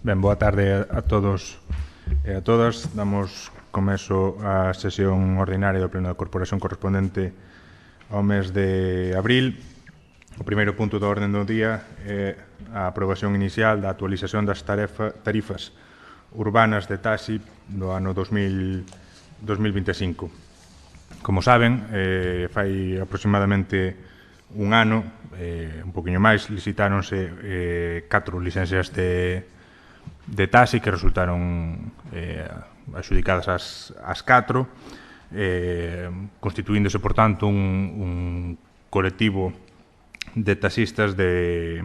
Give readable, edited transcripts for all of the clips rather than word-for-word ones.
Ben, boa tarde a todos e a todas. Damos comezo á sesión ordinaria do Pleno da Corporación correspondente ao mes de abril. O primeiro punto da orden do día é a aprobación inicial da actualización das tarifas urbanas de taxi do ano 2025. Como saben, fai aproximadamente un ano, un poquinho máis, licitáronse 4 licencias de taxi que resultaron axudicadas as 4, constituíndose, por tanto, un colectivo de taxistas de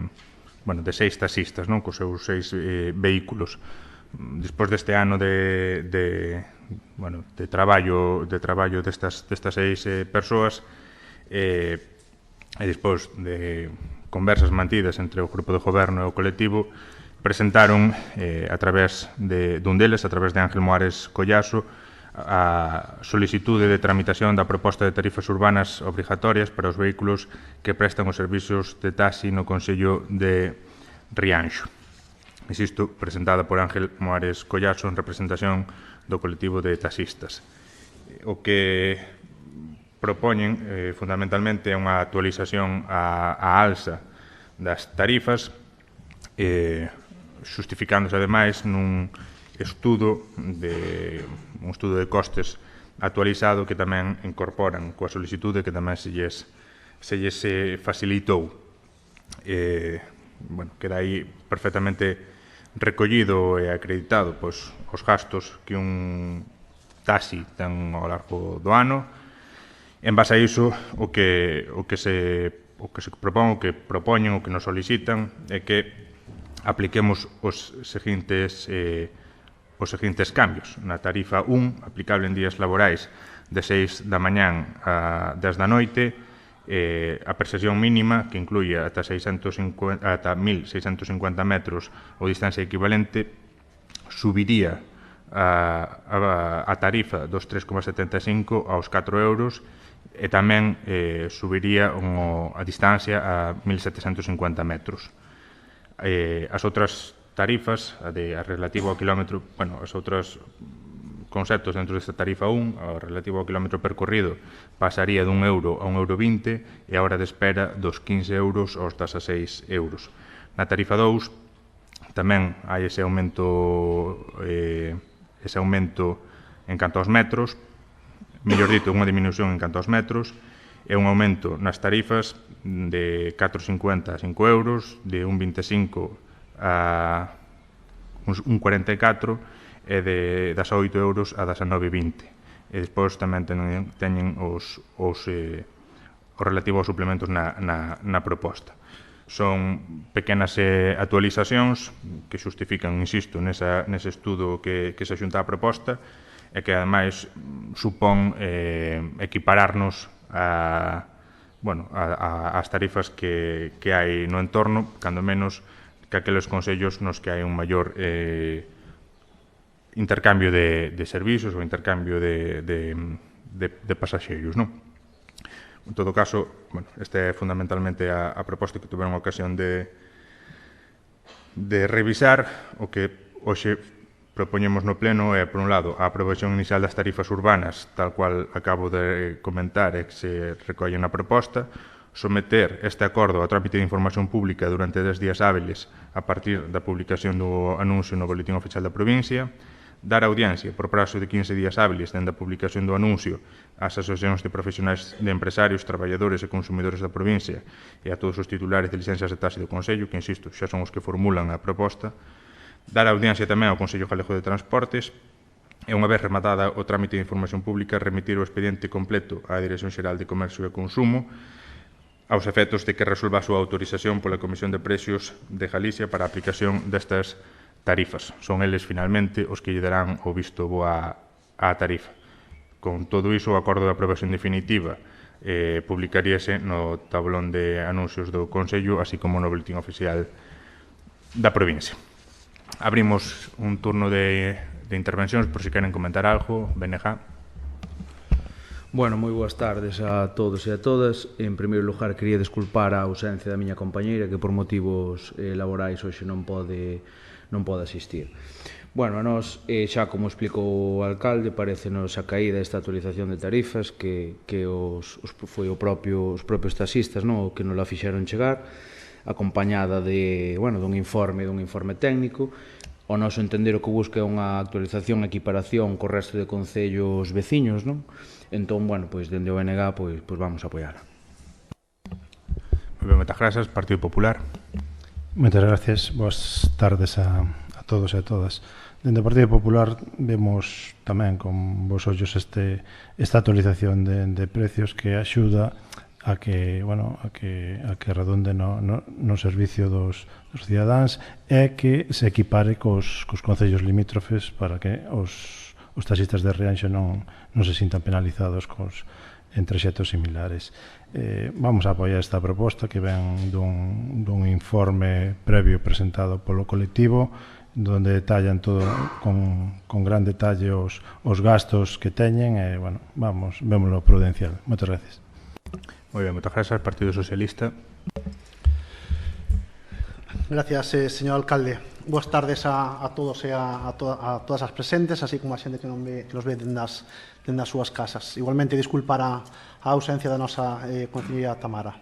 6 taxistas, non? Cos seus 6 vehículos. Despois deste ano de traballo destas 6 persoas, e despois de conversas mantidas entre o grupo de goberno e o colectivo, presentaron a través dun deles, a través de Ángel Moares Collaso, a solicitude de tramitación da proposta de tarifas urbanas obrigatorias para os vehículos que prestan os servizos de taxi no Concello de Rianxo. Insisto, presentada por Ángel Moares Collaso en representación do colectivo de taxistas. O que propoñen fundamentalmente é unha actualización á alza das tarifas, xustificándose ademais nun estudo de costes actualizado que tamén incorporan coa solicitude que tamén se lles facilitou. Queda aí perfectamente recollido e acreditado os gastos que un taxi ten ao largo do ano. En base a iso, o que se propoñen, o que nos solicitan é que apliquemos os seguintes cambios. Na tarifa 1, aplicable en días laborais de 6 da mañán a 10 da noite, a percepción mínima, que incluye ata 1.650 metros ou distancia equivalente, subiría a tarifa dos 3,75 aos 4 euros e tamén subiría a distancia a 1.750 metros. As outras tarifas, a relativo ao kilómetro, as outras conceptos dentro desta tarifa 1, o relativo ao kilómetro percorrido, pasaría dun euro a 1,20 € e a hora de espera dos 15 euros aos 16 euros. Na tarifa 2 tamén hai ese aumento en canto aos metros, mellor dito, unha disminución en canto aos metros, e un aumento nas tarifas de 4,50 a 5 euros, de 1,25 a 1,44 e das 8 euros a 19,20. E despois tamén teñen os relativos aos suplementos na proposta. Son pequenas actualizacións que xustifican, insisto, nese estudo que se xunta á proposta e que, ademais, supón equipararnos as tarifas que hai no entorno, cando menos que aqueles concellos nos que hai un maior intercambio de servizos ou intercambio de pasaxeiros, non? En todo caso, esta é fundamentalmente a proposta que tuveron ocasión de revisar. O que hoxe propoñemos no pleno é, por un lado, a aprobación inicial das tarifas urbanas, tal cual acabo de comentar e que se recolle na proposta, someter este acordo a trámite de información pública durante 10 días hábiles a partir da publicación do anuncio no Boletín Oficial da Provincia, dar audiencia por prazo de 15 días hábiles dende a publicación do anuncio ás asociacións de profesionais de empresarios, traballadores e consumidores da provincia e a todos os titulares de licencias de taxi do Concello, que, insisto, xa son os que formulan a proposta, dar audiencia tamén ao Consello Galego de Transportes e, unha vez rematada o trámite de información pública, remitir o expediente completo á Dirección Xeral de Comercio e Consumo aos efectos de que resolva a súa autorización pola Comisión de Precios de Galicia para a aplicación destas tarifas. Son eles, finalmente, os que lle darán o visto bo á tarifa. Con todo iso, o acordo de aprobación definitiva publicaríase no tablón de anuncios do Concello, así como no Boletín Oficial da provincia. Abrimos un turno de intervencións, por si queren comentar algo. BNG. Bueno, moi boas tardes a todos e a todas. En primeiro lugar, quería desculpar a ausencia da miña compañeira que por motivos laborais hoxe non pode asistir. Bueno, a nós, xa como explicou o alcalde, parecenos a caída desta actualización de tarifas que foi os propios taxistas que nos la fixeron chegar, acompañada dun informe técnico. O noso entender o que busca é unha actualización e equiparación co resto de concellos veciños, non? Entón, bueno, pois dende o BNG pois vamos a apoiar. Moi ben, moitas grazas, Partido Popular. Moitas gracias, boas tardes a todos e a todas. Dende o Partido Popular vemos tamén con vos ollos esta actualización de precios que axuda a que redonde no servicio dos cidadáns e que se equipare cos concellos limítrofes para que os taxistas de Rianxo non se sintan penalizados en traxectos similares. Vamos a apoiar esta proposta que ven dun informe previo presentado polo colectivo donde detallan todo con gran detalle os gastos que teñen e, bueno, vémoslo prudencial. Moitas gracias. Moi ben, moitas grazas, Partido Socialista. Gracias, señor alcalde. Boas tardes a todos e a todas as presentes, así como a xente que nos ve dende as súas casas. Igualmente, disculpar a ausencia da nosa concelleira Tamara.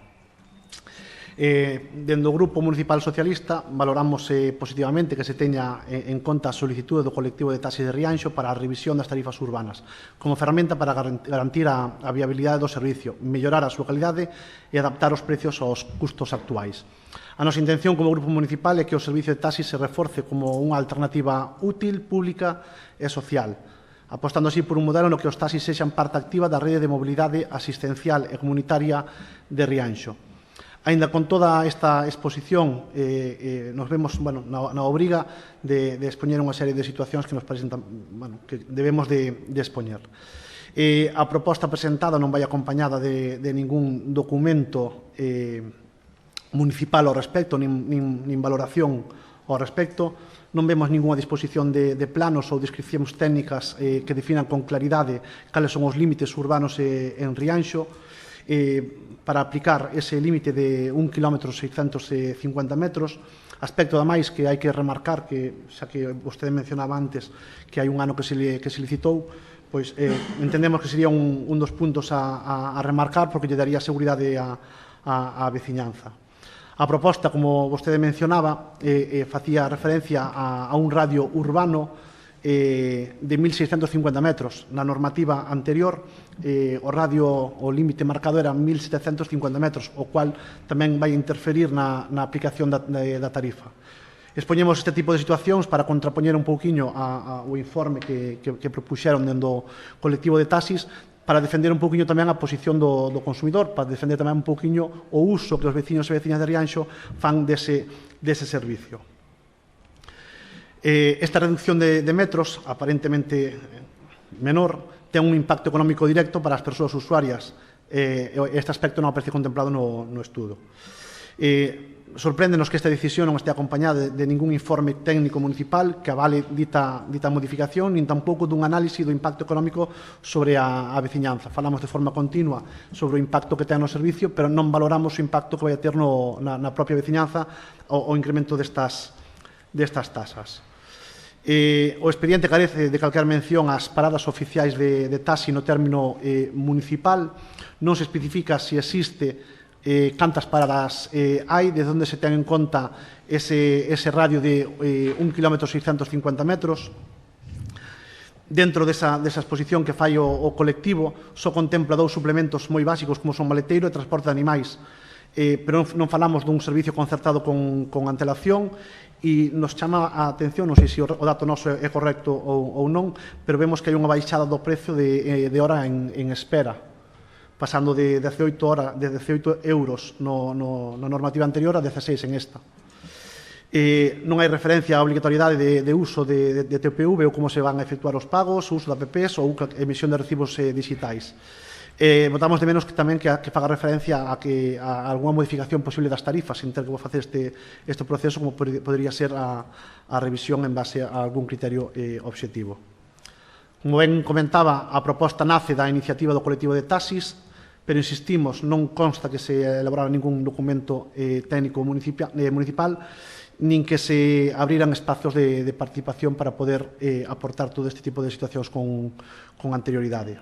Dende o Grupo Municipal Socialista valoramos positivamente que se teña en conta a solicitude do colectivo de taxis de Rianxo para a revisión das tarifas urbanas como ferramenta para garantir a viabilidade do servicio, mellorar a súa calidade e adaptar os precios aos custos actuais. A nosa intención como Grupo Municipal é que o servicio de taxis se reforce como unha alternativa útil, pública e social, apostando así por un modelo no que os taxis sexan parte activa da rede de mobilidade asistencial e comunitaria de Rianxo. Aínda con toda esta exposición, nos vemos na obriga de expoñer unha serie de situacións que nos presentan, que debemos de expoñer. A proposta presentada non vai acompañada de ningún documento municipal ao respecto, nin valoración ao respecto. Non vemos ninguna disposición de planos ou descripcións técnicas que definan con claridade cales son os límites urbanos en Rianxo, para aplicar ese límite de 1 km 650 metros, aspecto ademais que hai que remarcar que, xa que vostede mencionaba antes que hai un ano que se licitou, pois entendemos que sería un dos puntos a remarcar porque lle daría seguridade á veciñanza. A proposta, como vostede mencionaba, facía referencia a un radio urbano de 1.650 metros. Na normativa anterior, o límite marcado era 1.750 metros, o cual tamén vai interferir na aplicación da tarifa. Expoñemos este tipo de situacións para contrapoñer un pouquiño ao informe que propuxeron dentro do colectivo de taxis, para defender un pouquiño tamén a posición do consumidor, para defender tamén un pouquiño o uso que os veciños e veciñas de Rianxo fan dese servicio. Esta reducción de metros, aparentemente menor, ten un impacto económico directo para as persoas usuarias. Este aspecto non aparece contemplado no estudo. Sorpréndenos que esta decisión non estea acompañada de ningún informe técnico municipal que avale dita modificación, nin tampouco dun análise do impacto económico sobre a veciñanza. Falamos de forma continua sobre o impacto que ten no servicio, pero non valoramos o impacto que vai a ter na propia veciñanza o incremento destas tasas. O expediente carece de calquera mención ás paradas oficiais de taxi no término municipal. Non se especifica se existe cantas paradas hai, desde onde se ten en conta ese radio de 1 km 650 metros. Dentro desa exposición que fai o colectivo, só contempla 2 suplementos moi básicos como son maleteiro e transporte de animais, pero non falamos dun servicio concertado con antelación. E nos chama a atención, non sei se o dato noso é correcto ou non, pero vemos que hai unha baixada do prezo de hora en espera, pasando de 18 euros na normativa anterior a 16 en esta. Non hai referencia á obligatoriedade de uso de TPV ou como se van a efectuar os pagos, o uso de apps ou emisión de recibos digitais. Votamos de menos que tamén que faga referencia a algunha modificación posible das tarifas sin ter que facer este proceso, como podría ser a revisión en base a algún criterio obxectivo. Como ben comentaba, a proposta nace da iniciativa do colectivo de taxis, pero insistimos, non consta que se elaborara ningún documento técnico municipal, nin que se abriran espacios de participación para poder aportar todo este tipo de situacións con anterioridade.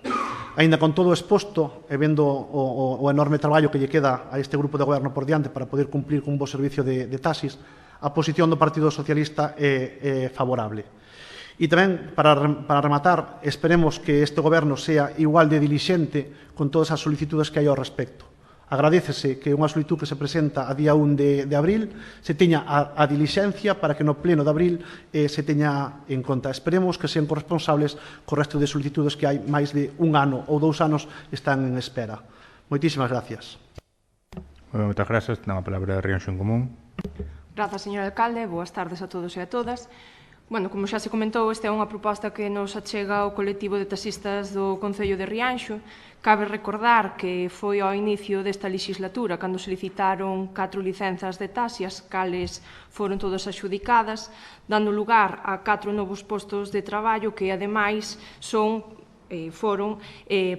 Aínda con todo o exposto, e vendo o enorme traballo que lle queda a este grupo de goberno por diante para poder cumplir con un bo servicio de taxis, a posición do Partido Socialista é favorable. E tamén, para rematar, esperemos que este goberno sea igual de dilixente con todas as solicitudes que hai ao respecto. Agradécese que unha solicitud que se presenta a día 1 de abril se teña a dilixencia para que no pleno de abril se teña en conta. Esperemos que sean corresponsables co resto de solicitudes que hai máis de un ano ou 2 anos están en espera. Moitísimas gracias. Moitas grazas. Ten a palabra de Rianxo en Común. Grazas, señor alcalde. Boas tardes a todos e a todas. Bueno, como xa se comentou, esta é unha proposta que nos achega ao colectivo de taxistas do Concello de Rianxo. Cabe recordar que foi ao inicio desta legislatura cando se licitaron 4 licenzas de taxi, as cales foron todas adxudicadas, dando lugar a 4 novos postos de traballo que, ademais, foron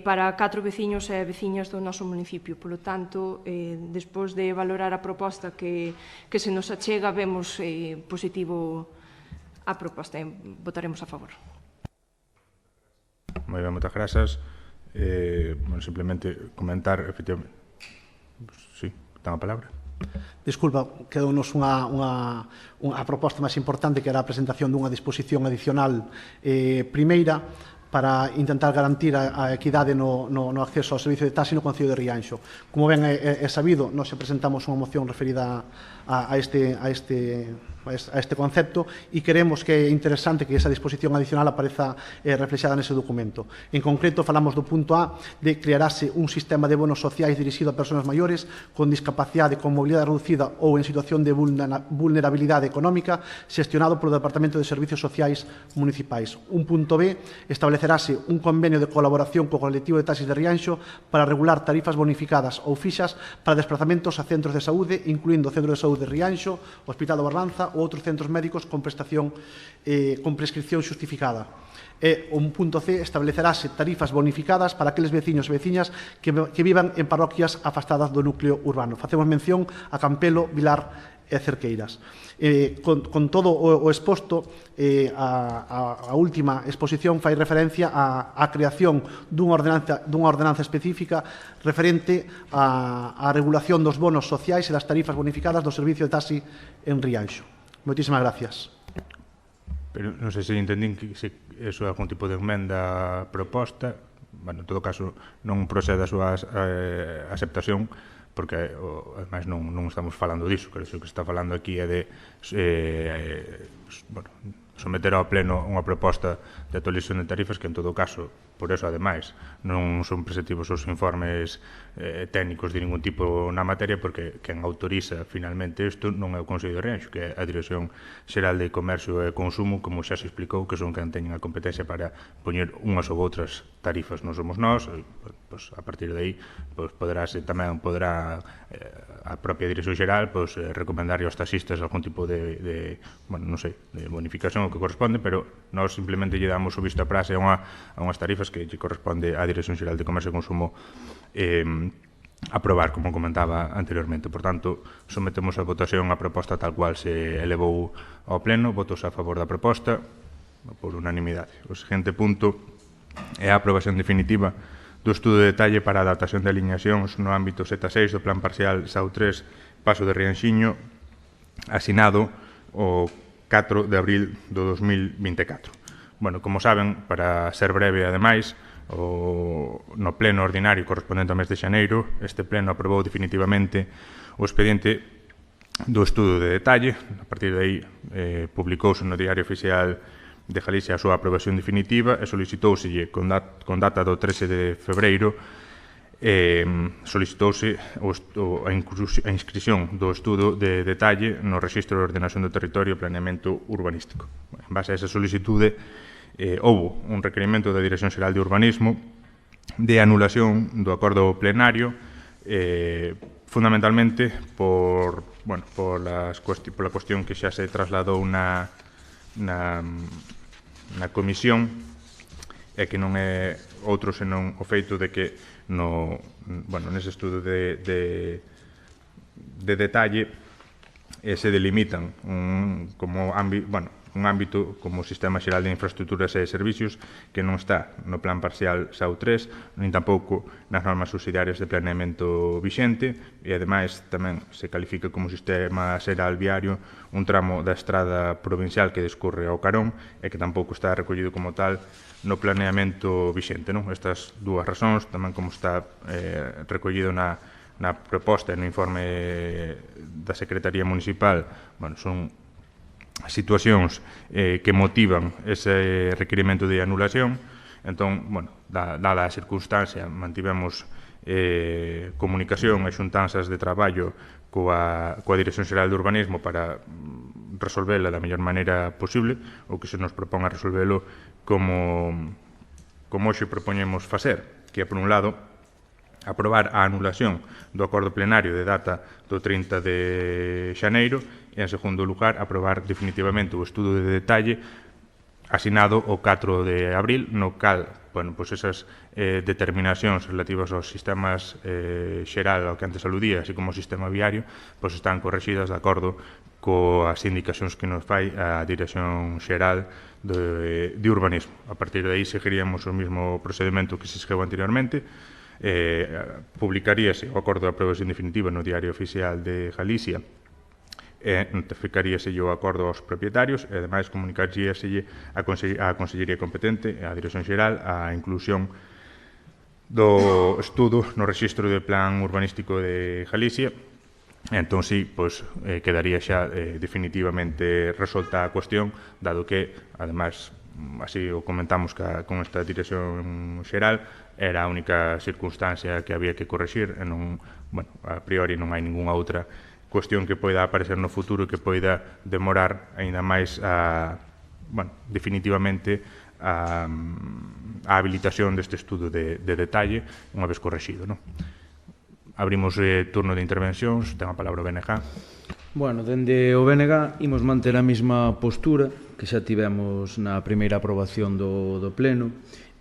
para 4 veciños e veciñas do noso municipio. Por lo tanto, despois de valorar a proposta que se nos achega, vemos positivo a proposta e votaremos a favor. Moi ben, moitas grazas. Simplemente comentar, efectivamente. Sí, ten a palabra. Disculpa, quedounos unha proposta máis importante, que era a presentación dunha disposición adicional primeira para intentar garantir a equidade no acceso ao servicio de taxi no Concello de Rianxo. Como ben é sabido, nós presentamos unha moción referida a este concepto e queremos que é interesante que esa disposición adicional apareza reflexada nese documento. En concreto, falamos do punto A de crearase un sistema de bonos sociais dirixido a persoas maiores con discapacidade, con mobilidade reducida ou en situación de vulnerabilidade económica, xestionado polo Departamento de Servicios Sociais Municipais. Un punto B, establecerase un convenio de colaboración co colectivo de taxis de Rianxo para regular tarifas bonificadas ou fixas para desplazamentos a centros de saúde, incluindo o Centro de Saúde de Rianxo, o Hospital de Barbanza ou outros centros médicos con prescripción xustificada. E un punto C, establecerase tarifas bonificadas para aqueles veciños e veciñas que vivan en parroquias afastadas do núcleo urbano. Facemos mención a Campelo, Vilar e Cerqueiras. Con todo o exposto, a última exposición fai referencia á creación dunha ordenanza específica referente á regulación dos bonos sociais e das tarifas bonificadas do servicio de taxi en Rianxo. Moitísimas gracias. Pero non sei se entendín que iso é algún tipo de emenda proposta. Bueno, en todo caso, non procede a súa aceptación, porque, ademais, non estamos falando diso. Que o que se está falando aquí é de someter ao pleno unha proposta de actualización de tarifas que, en todo caso, por eso, ademais, non son preceptivos os informes técnicos de ningún tipo na materia, porque quen autoriza finalmente isto non é o Consello de Rianxo, que é a Dirección Xeral de Comercio e Consumo, como xa se explicou, que son quen teñen a competencia para poñer unhas ou outras tarifas. Non somos nós, a partir de aí poderá a propia Dirección Xeral recomendar aos taxistas algún tipo de bonificación o que corresponde, pero nós simplemente lle damos o visto a praxe a unhas tarifas que lle corresponde á Dirección Xeral de Comercio e Consumo aprobar, como comentaba anteriormente. Por tanto, sometemos a votación a proposta tal cual se elevou ao pleno. Votos a favor da proposta por unanimidade. O seguinte punto é a aprobación definitiva do estudo de detalle para a adaptación de alineacións no ámbito Z6 do Plan Parcial SAU 3 Paso de Rianxiño, asinado o 4 de abril do 2024. Bueno, como saben, para ser breve, ademais, no pleno ordinario correspondente ao mes de xaneiro, este pleno aprobou definitivamente o expediente do estudo de detalle. A partir de aí, publicouse no Diario Oficial de Galicia a súa aprobación definitiva e solicitouselle con data do 13 de febreiro solicitouse a inscripción do estudo de detalle no Rexistro de Ordenación do Territorio e Planeamento Urbanístico. En base a esa solicitude, houbo un requerimento da Dirección Xeral de Urbanismo de anulación do acordo plenario, fundamentalmente pola cuestión que xa se trasladou na comisión, e que non é outro senón o feito de que nese estudo de detalle se delimitan un ámbito como o Sistema Xeral de Infraestructuras e Servicios que non está no Plan Parcial SAU 3, nin tampouco nas normas subsidiarias de planeamento vixente, e ademais tamén se califica como Sistema Xeral Viario un tramo da estrada provincial que discorre ao Carón e que tampouco está recollido como tal no planeamento vixente. Estas dúas razóns, tamén como está recollido na proposta e no informe da Secretaría Municipal, son situacións que motivan ese requirimento de anulación. Entón, dada a circunstancia, mantivemos comunicación e xuntanzas de traballo coa Dirección Xeral de Urbanismo para resolvela da mellor maneira posible, ou que se nos propón a resolvelo como hoxe propoñemos facer, que é, por un lado, aprobar a anulación do acordo plenario de data do 30 de xaneiro e, en segundo lugar, aprobar definitivamente o estudo de detalle asinado o 4 de abril, no cal esas determinacións relativas aos sistemas xeral ao que antes aludía, así como o sistema viario, están correxidas de acordo coas indicacións que nos fai a Dirección Xeral de Urbanismo. A partir de aí seguiríamos o mesmo procedimento que se seguiu anteriormente. Publicaríase o acordo de aprobación definitiva no Diario Oficial de Galicia e notificaríase o acordo aos propietarios e, ademais, comunicaríase a Consellería competente e a Dirección Xeral a inclusión do estudo no Rexistro de Plan Urbanístico de Galicia. Entón, sí, quedaría xa definitivamente resolta a cuestión, dado que, ademais, así o comentamos con esta Dirección Xeral, era a única circunstancia que había que correxir e a priori non hai ningunha outra cuestión que poida aparecer no futuro que poida demorar aínda máis definitivamente a habilitación deste estudo de detalle unha vez correxido. Abrimos turno de intervencións, ten a palabra o BNG. Dende o BNG imos manter a mesma postura que xa tivemos na primeira aprobación do Pleno,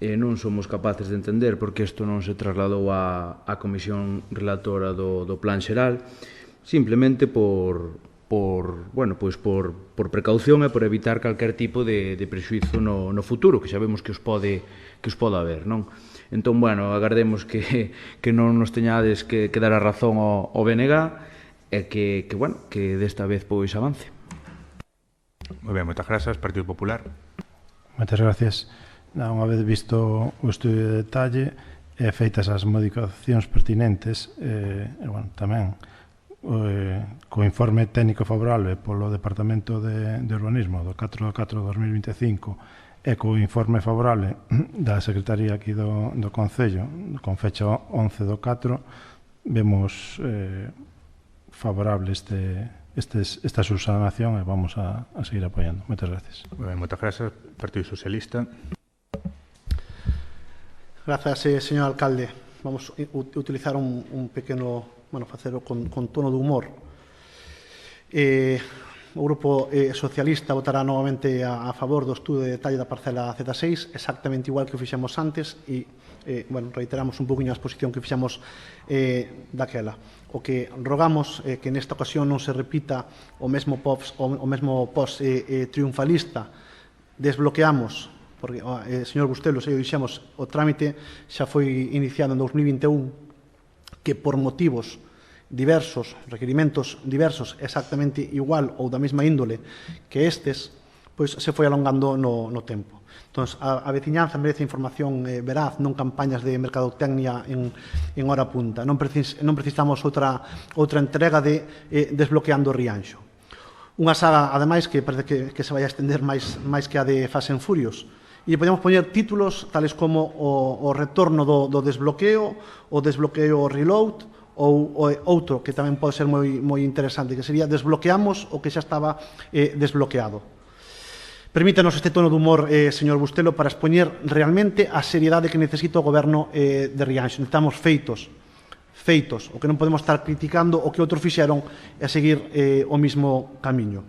e non somos capaces de entender porque isto non se trasladou á Comisión Relatora do Plan Xeral, simplemente por precaución e por evitar calquer tipo de prexuízo no futuro, que sabemos que os pode haber, non? Entón, agardemos que non nos teñades que dar a razón ao BNG e que desta vez avance. Moi ben, moitas grazas, Partido Popular. Moitas gracias. Unha vez visto o estudio de detalle e feitas as modificacións pertinentes, tamén co informe técnico favorable polo Departamento de Urbanismo do 4 de 4 de 2025 e co informe favorable da Secretaría aquí do Concello con fecha 11 do 4, vemos favorable esta subsanación e vamos a seguir apoiando. Moitas gracias. Moitas grazas, Partido Socialista. Grazas, señor alcalde. Vamos a utilizar un pequeno, facelo con tono de humor. O Grupo Socialista votará novamente a favor do estudo de detalle da parcela Z6, exactamente igual que o fixemos antes, e reiteramos un poquinho a exposición que fixemos daquela. O que rogamos é que nesta ocasión non se repita o mesmo post triunfalista. Desbloqueamos, porque, señor Bustelo, se dixemos, o trámite xa foi iniciado en 2021, que por motivos diversos, requerimentos diversos, exactamente igual ou da mesma índole que estes, pois se foi alongando no tempo. Entón, a veciñanza merece información veraz, non campañas de mercadotecnia en hora punta. Non precisamos outra entrega de Desbloqueando Rianxo. Unha saga, ademais, que parece que se vai a estender máis que a de Fast and Furious. E podemos poñer títulos tales como o retorno do desbloqueo, o desbloqueo reload, ou outro que tamén pode ser moi interesante, que sería desbloqueamos o que xa estaba desbloqueado. Permítanos este tono de humor, señor Bustelo, para expoñer realmente a seriedade que necesita o goberno de Rianxo. Necesitamos feitos, o que non podemos estar criticando o que outros fixeron e seguir o mismo camiño.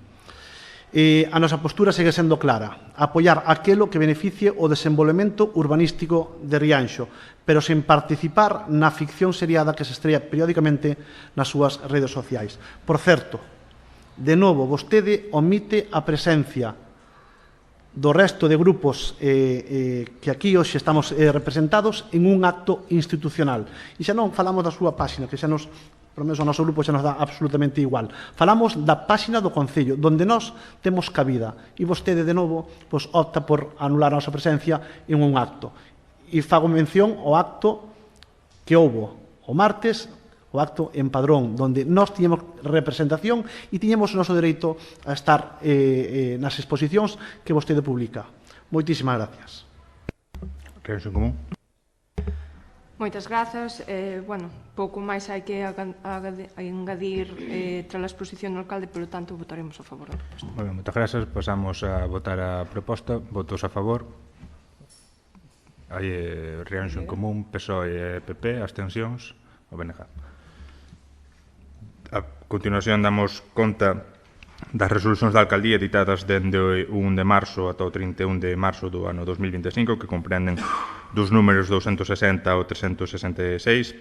A nosa postura segue sendo clara, apoiar aquelo que beneficie o desenvolvemento urbanístico de Rianxo, pero sen participar na ficción seriada que se estrella periódicamente nas súas redes sociais. Por certo, de novo, vostede omite a presencia do resto de grupos que aquí hoxe estamos representados en un acto institucional. E xa non falamos da súa páxina, que xa nos, polo menos o noso grupo xa nos dá absolutamente igual. Falamos da páxina do Concello, donde nós temos cabida. E vostede, de novo, opta por anular a nosa presencia en un acto. E fago mención ao acto que houbo o martes, o acto en Padrón, donde nós tiñemos representación e tiñemos o noso dereito a estar nas exposicións que vostede publica. Moitísimas gracias. Rianxo en Común. Moitas grazas. Pouco máis hai que engadir tras a exposición do alcalde, polo tanto, votaremos a favor da proposta. Moi ben, moitas grazas. Pasamos a votar a proposta. Votos a favor. Hai Rianxo en Común, PSOE e PP, abstencións, o BNG. A continuación damos conta das resolucións da alcaldía editadas dende o 1 de marzo ata o 31 de marzo do ano 2025, que comprenden dos números 260 ao 366,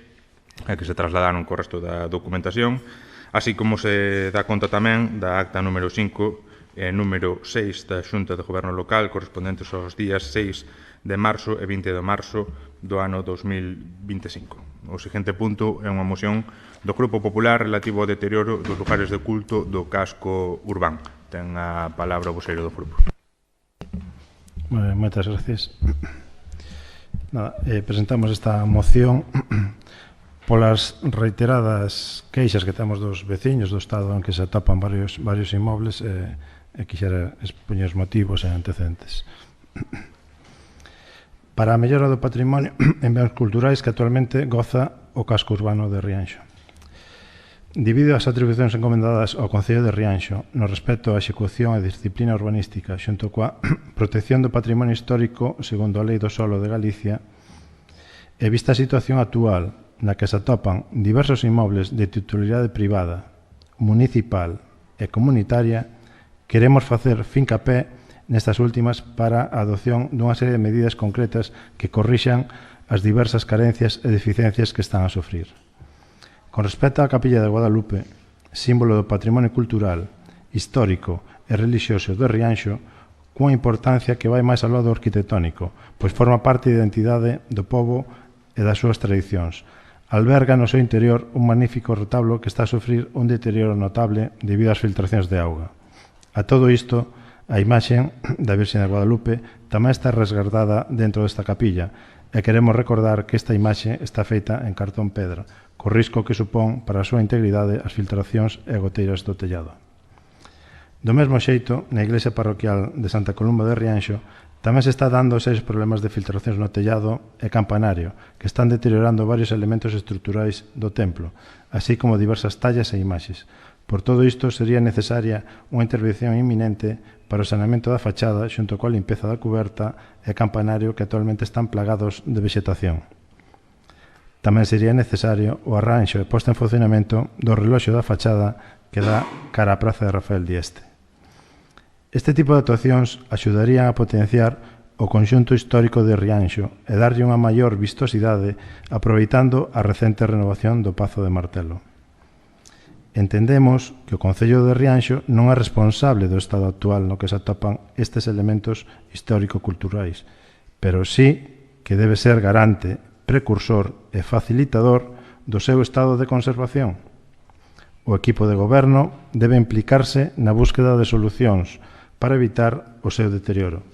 e que se trasladaron co resto da documentación, así como se dá conta tamén da acta número 5 e número 6 da Xunta de Goberno Local, correspondentes aos días 6 de marzo e 20 de marzo do ano 2025. O seguinte punto é unha moción do Grupo Popular relativo ao deterioro dos lugares de culto do casco urbán. Ten a palabra o voceiro do grupo. Moitas gracias. Presentamos esta moción polas reiteradas queixas que temos dos veciños do estado en que se atopan varios inmobles e quixera expoñer os motivos e antecedentes. Para a mellora do patrimonio en bens culturais que actualmente goza o casco urbano de Rianxo. Debido ás atribucións encomendadas ao Concello de Rianxo no respecto á execución e disciplina urbanística xunto coa protección do patrimonio histórico segundo a Lei do Solo de Galicia, e vista a situación actual na que se atopan diversos inmobles de titularidade privada, municipal e comunitaria, queremos facer fincapé nestas últimas para a adopción dunha serie de medidas concretas que corrixan as diversas carencias e deficiencias que están a sufrir. Con respecto á Capilla de Guadalupe, símbolo do patrimonio cultural, histórico e relixioso de Rianxo, cunha importancia que vai máis ao lado arquitectónico, pois forma parte da identidade do pobo e das súas tradicións. Alberga no seu interior un magnífico retablo que está a sufrir un deterioro notable debido ás filtracións de auga. A todo isto, a imaxe da Virxe de Guadalupe tamén está resguardada dentro desta capilla e queremos recordar que esta imaxe está feita en cartón pedra, co risco que supón para a súa integridade as filtracións e goteiras do tellado. Do mesmo xeito, na iglesia parroquial de Santa Columba de Rianxo tamén se está dando serios problemas de filtracións no tellado e campanario que están deteriorando varios elementos estruturais do templo, así como diversas tallas e imaxes. Por todo isto, sería necesaria unha intervención inminente para o saneamento da fachada xunto coa limpeza da cuberta e campanario que actualmente están plagados de vexetación. Tamén sería necesario o arranxo e posta en funcionamento do reloxo da fachada que dá cara á praza de Rafael Dieste. Este tipo de actuacións axudarían a potenciar o conxunto histórico de Rianxo e darlle unha maior vistosidade aproveitando a recente renovación do Pazo de Martelo. Entendemos que o Concello de Rianxo non é responsable do estado actual no que se atopan estes elementos histórico-culturais, pero sí que debe ser garante, precursor e facilitador do seu estado de conservación. O equipo de goberno debe implicarse na búsqueda de solucións para evitar o seu deterioro.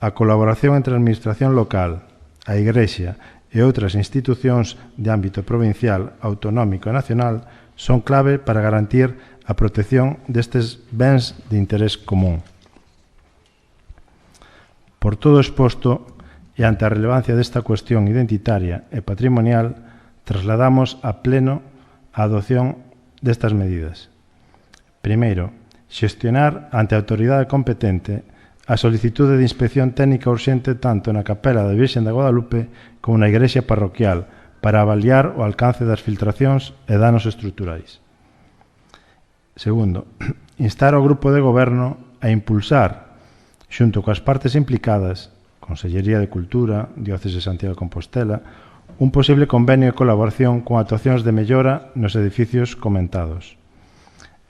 A colaboración entre a administración local, a Igrexa e outras institucións de ámbito provincial, autonómico e nacional son clave para garantir a protección destes bens de interés común. Por todo exposto, e ante a relevancia desta cuestión identitaria e patrimonial, trasladamos a pleno a adopción destas medidas. Primeiro, xestionar ante a autoridade competente a solicitude de inspección técnica urxente tanto na Capela da Virxen de Guadalupe como na igrexa parroquial para avaliar o alcance das filtracións e danos estruturais. Segundo, instar ao Grupo de Goberno a impulsar, xunto coas partes implicadas, Consellería de Cultura, Dióceses de Santiago de Compostela, un posible convenio de colaboración con actuacións de mellora nos edificios comentados.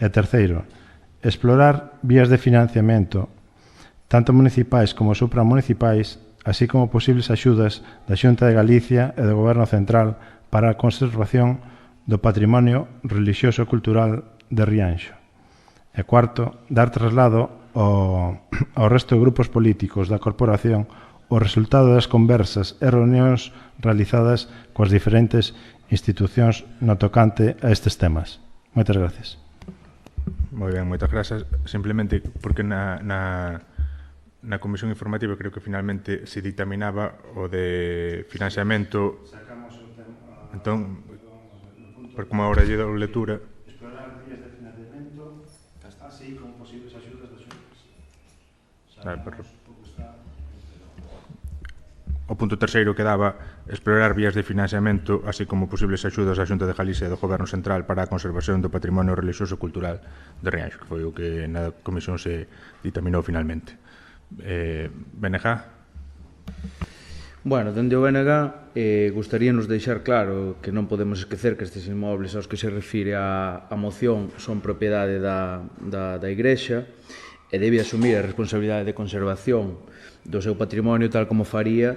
E terceiro, explorar vías de financiamento, tanto municipais como supramunicipais, así como posibles axudas da Xunta de Galicia e do Goberno Central para a conservación do patrimonio religioso e cultural de Rianxo. E cuarto, dar traslado ao resto de grupos políticos da corporación o resultado das conversas e reunións realizadas coas diferentes institucións no tocante a estes temas. Moitas gracias. Moi ben, moitas grazas. Simplemente porque na comisión informativa creo que finalmente se dictaminaba o de financiamento. Entón, por como agora lle dou lectura, Explorar vías de financiamento, así como posibles axudas das xuntas. o punto terceiro quedaba explorar vías de financiamento, así como posibles axudas da Xunta de Galicia e do Goberno Central para a conservación do patrimonio religioso e cultural de Rianxo, que foi o que na comisión se ditaminou finalmente. BNG? Bueno, dende o BNG gustaríanos deixar claro que non podemos esquecer que estes inmobles aos que se refire a moción son propiedade da Igrexa e debe asumir a responsabilidade de conservación do seu patrimonio tal como faría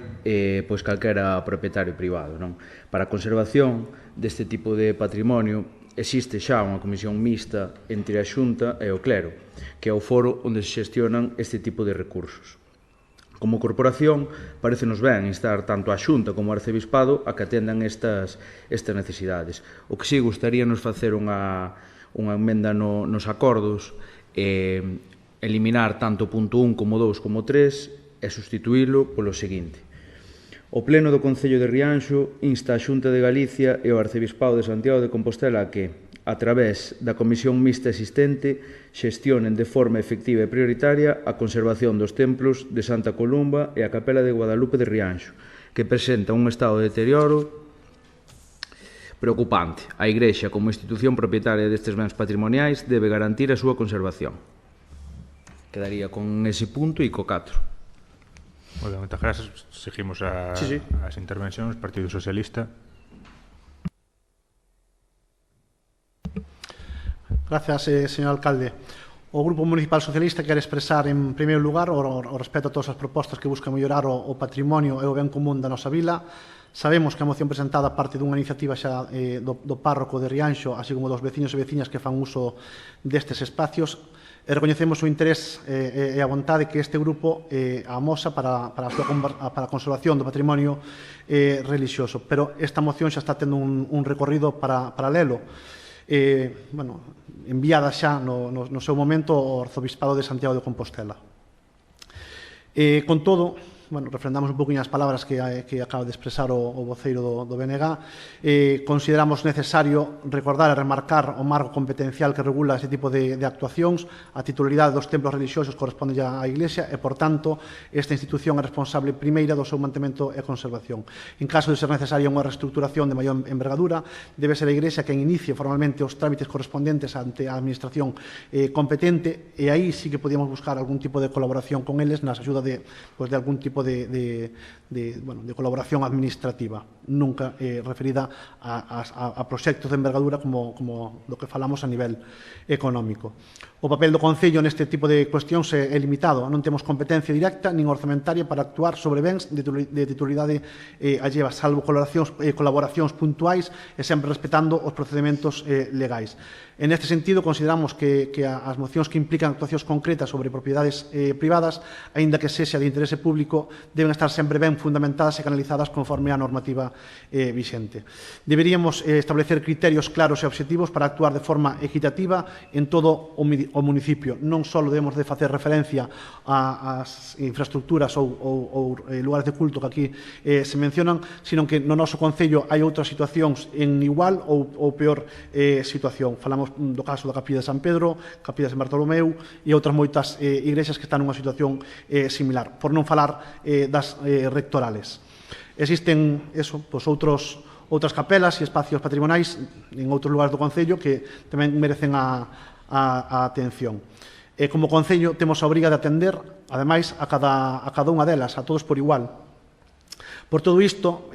pois calquera propietario privado, non? Para a conservación deste tipo de patrimonio existe xa unha comisión mixta entre a Xunta e o clero, que é o foro onde se xestionan este tipo de recursos. Como corporación, parecenos ben instar tanto a Xunta como o Arcebispado a que atendan estas necesidades. O que sí gustaríanos facer unha emenda nos acordos, eliminar tanto o punto 1 como 2 como 3 e sustituílo polo seguinte. O Pleno do Concello de Rianxo insta a Xunta de Galicia e o Arcebispado de Santiago de Compostela a que, a través da comisión mixta existente, xestionen de forma efectiva e prioritaria a conservación dos templos de Santa Columba e a Capela de Guadalupe de Rianxo, que presenta un estado de deterioro preocupante. A Igrexa, como institución propietaria destes bens patrimoniais, debe garantir a súa conservación. Quedaría con ese punto e co 4. Bueno, moitas grazas. Seguimos as intervencións. Partido Socialista. Gracias, señor alcalde. O Grupo Municipal Socialista quere expresar, en primeiro lugar, o respeto a todas as propostas que buscan mellorar o patrimonio e o ben común da nosa vila. Sabemos que a moción presentada parte dunha iniciativa xa do párroco de Rianxo, así como dos veciños e veciñas que fan uso destes espacios, e recoñecemos o interés e a vontade que este grupo amosa para a conservación do patrimonio religioso. Pero esta moción xa está tendo un recorrido paralelo, enviada xa no seu momento ao Arzobispado de Santiago de Compostela. Con todo, refrendamos un poquinho as palabras que acaba de expresar o voceiro do BNG. Consideramos necesario recordar e remarcar o marco competencial que regula este tipo de actuacións. A titularidade dos templos religiosos corresponde á Iglesia e, por tanto, esta institución é responsable primeira do seu mantemento e conservación. En caso de ser necesaria unha reestructuración de maior envergadura, debe ser a Iglesia quen inicie formalmente os trámites correspondentes ante a administración competente, e aí sí que podíamos buscar algún tipo de colaboración con eles nas axudas de algún tipo de colaboración administrativa, nunca referida a proxectos de envergadura como do que falamos a nivel económico. O papel do Concello neste tipo de cuestións é limitado. Non temos competencia directa nin orzamentaria para actuar sobre bens de titularidade alleva, salvo colaboracións puntuais e sempre respetando os procedementos legais. En este sentido, consideramos que as mocións que implican actuacións concretas sobre propiedades privadas, aínda que sexa de interese público, deben estar sempre ben fundamentadas e canalizadas conforme á normativa vixente. Deberíamos establecer criterios claros e obxectivos para actuar de forma equitativa en todo o municipio. Non só debemos de facer referencia ás infraestructuras ou lugares de culto que aquí se mencionan, sino que no noso Concello hai outras situacións en igual ou peor situación. Falamos do caso da Capilla de San Pedro, Capilla de San Bartolomeu e outras moitas igrexas que están nunha situación similar, por non falar das rectorales. Existen outras capelas e espacios patrimoniais en outros lugares do Concello que tamén merecen a a atención. Como Concello temos a obriga de atender, ademais, a cada unha delas, a todos por igual. Por todo isto,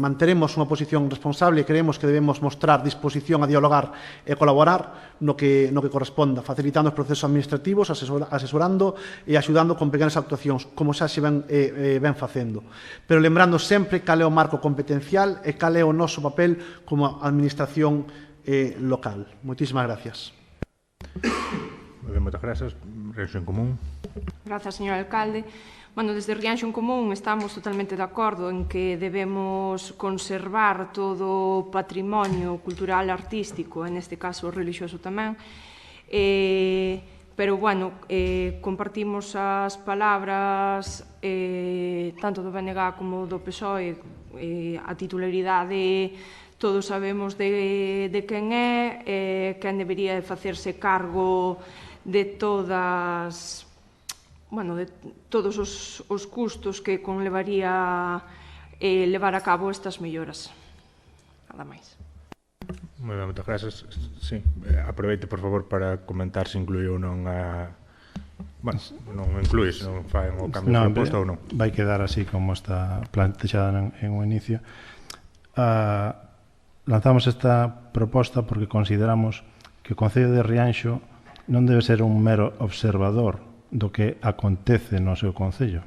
manteremos unha posición responsable e creemos que debemos mostrar disposición a dialogar e colaborar no que corresponda, facilitando os procesos administrativos, asesorando e axudando con pequenas actuacións, como xa se ven facendo. Pero lembrando sempre cal é o marco competencial e cal é o noso papel como administración local. Moitísimas gracias. Moitas grazas. Rianxo en Común. Grazas, señor alcalde. Bueno, desde Rianxo en Común estamos totalmente de acordo en que debemos conservar todo o patrimonio cultural artístico, en este caso religioso tamén, pero, bueno, compartimos as palabras tanto do BNG como do PSOE, a titularidade todos sabemos de quen é, quen debería de facerse cargo de todas... bueno, de todos os custos que conlevaría levar a cabo estas melloras. Nada máis. Moi ben, moitas grazas. Sí, aproveite, por favor, para comentar se inclui ou non a... Bueno, non inclui, se non fai o cambio de proposta ou non. Vai quedar así como está plantexada en un inicio. Lanzamos esta proposta porque consideramos que o Concello de Rianxo non debe ser un mero observador do que acontece no seu concello.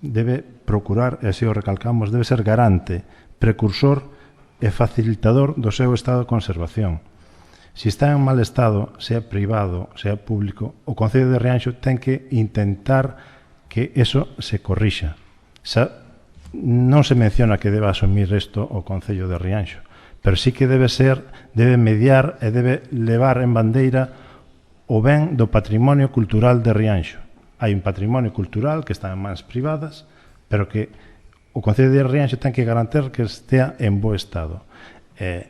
Debe procurar, e así o recalcamos, debe ser garante, precursor e facilitador do seu estado de conservación. Se está en mal estado, sea privado, sea público, o Concello de Rianxo ten que intentar que eso se corrixa. Non se menciona que deba asumir isto o Concello de Rianxo, pero sí que debe mediar e debe levar en bandeira o ben do patrimonio cultural de Rianxo. Hai un patrimonio cultural que está en mans privadas, pero que o Concello de Rianxo ten que garantir que estea en bo estado. E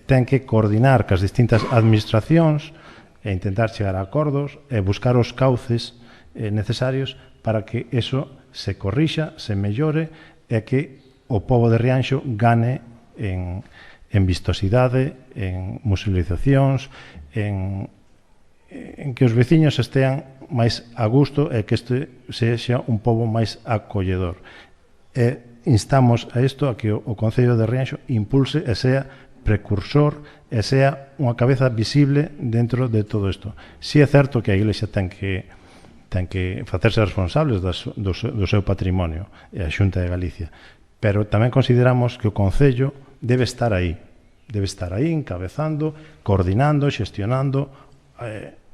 ten que coordinar cas distintas administracións e intentar chegar a acordos e buscar os cauces necesarios para que eso se corrixa, se mellore e que o pobo de Rianxo gane en vistosidade, en musealizacións, en que os veciños estean máis a gusto e que este sexa un pobo máis acolledor. E instamos a isto, a que o Concello de Rianxo impulse e sea precursor e sea unha cabeza visible dentro de todo isto. Si é certo que a Iglesia ten que facerse responsables do seu patrimonio e a Xunta de Galicia, pero tamén consideramos que o Concello debe estar aí encabezando, coordinando, xestionando.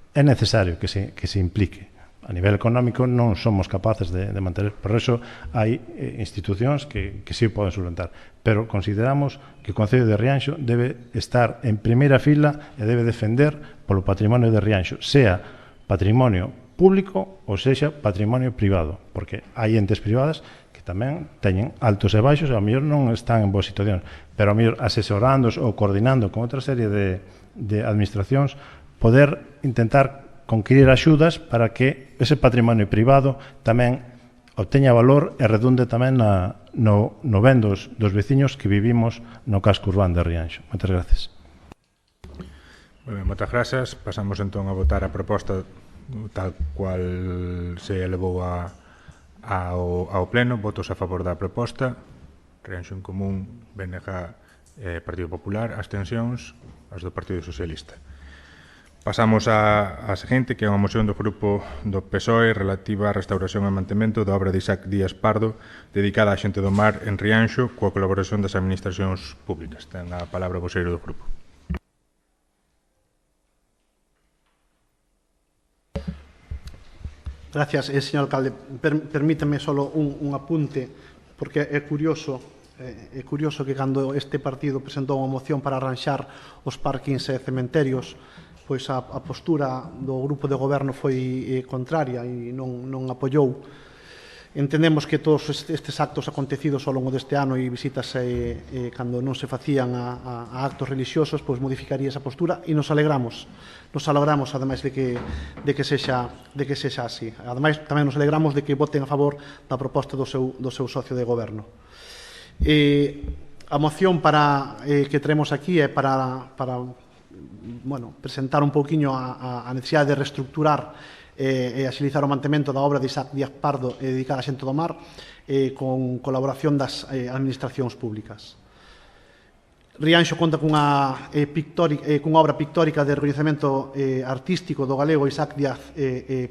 É necesario que se implique. A nivel económico non somos capaces de manter, por eso hai institucións que sí poden solventar, pero consideramos que o Concello de Rianxo debe estar en primeira fila e debe defender polo patrimonio de Rianxo, sea patrimonio público ou sexa patrimonio privado, porque hai entes privadas que tamén teñen altos e baixos e ao mellor non están en boa situación, pero ao mellor asesorando ou coordinando con outra serie de administracións poder intentar conquirir axudas para que ese patrimonio privado tamén obteña valor e redunde tamén no ben dos veciños que vivimos no casco urbano de Rianxo. Moitas gracias. Moitas grazas. Pasamos entón a votar a proposta tal cual se elevou ao pleno. Votos a favor da proposta. Rianxo en Común, BNG, Partido Popular. Abstencións, as do Partido Socialista. Pasamos á seguinte, que é unha moción do grupo do PSOE relativa á restauración e mantemento da obra de Isaac Díaz Pardo dedicada á xente do mar en Rianxo coa colaboración das administracións públicas. Ten a palabra o voceiro do grupo. Gracias, señor alcalde. Permítame solo un apunte, porque é curioso que cando este partido presentou unha moción para arranxar os parkings e cementerios, pois a postura do grupo de goberno foi contraria e non apoiou. Entendemos que todos estes actos acontecidos ao longo deste ano e visitas cando non se facían a actos religiosos, pois modificaría esa postura e nos alegramos ademais de que sexa así. Ademais, tamén nos alegramos de que voten a favor da proposta do seu socio de goberno. A moción que traemos aquí é para presentar un pouquiño a necesidade de reestructurar e axilizar o mantemento da obra de Isaac Díaz Pardo dedicada a Xento do Mar con colaboración das administracións públicas. Rianxo conta cunha obra pictórica de recoñecemento artístico do galego Isaac Díaz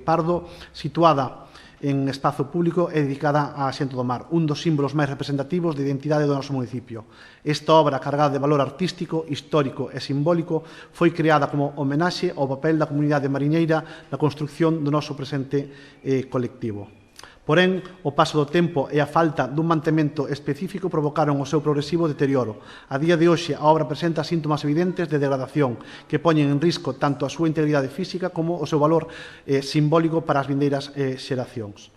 Pardo, situada en espazo público e dedicada a Xento do Mar, un dos símbolos máis representativos de identidade do noso municipio. Esta obra, cargada de valor artístico, histórico e simbólico, foi creada como homenaxe ao papel da comunidade mariñeira na construción do noso presente colectivo. Porén, o paso do tempo e a falta dun mantemento específico provocaron o seu progresivo deterioro. A día de hoxe, a obra presenta síntomas evidentes de degradación que poñen en risco tanto a súa integridade física como o seu valor simbólico para as vindeiras xeracións.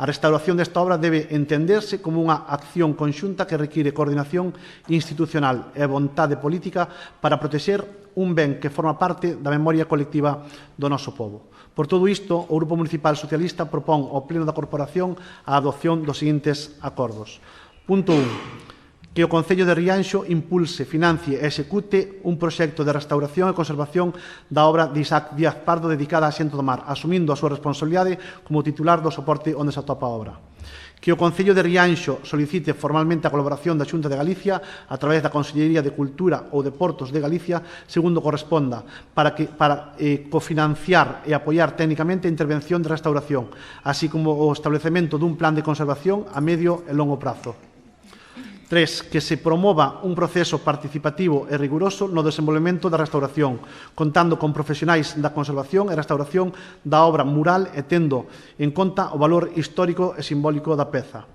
A restauración desta obra debe entenderse como unha acción conxunta que require coordinación institucional e vontade política para protexer un ben que forma parte da memoria colectiva do noso pobo. Por todo isto, o Grupo Municipal Socialista propón ao Pleno da Corporación a adopción dos seguintes acordos. Punto 1. Que o Concello de Rianxo impulse, financie e execute un proxecto de restauración e conservación da obra de Isaac Díaz Pardo dedicada a Xento do Mar, asumindo a súa responsabilidade como titular do soporte onde se atopa a obra. Que o Concello de Rianxo solicite formalmente a colaboración da Xunta de Galicia a través da Consellería de Cultura ou de Portos de Galicia, segundo corresponda, para cofinanciar e apoiar técnicamente a intervención de restauración, así como o establecemento dun plan de conservación a medio e longo prazo. 3. Que se promova un proceso participativo e riguroso no desenvolvemento da restauración, contando con profesionais da conservación e restauración da obra mural e tendo en conta o valor histórico e simbólico da peza.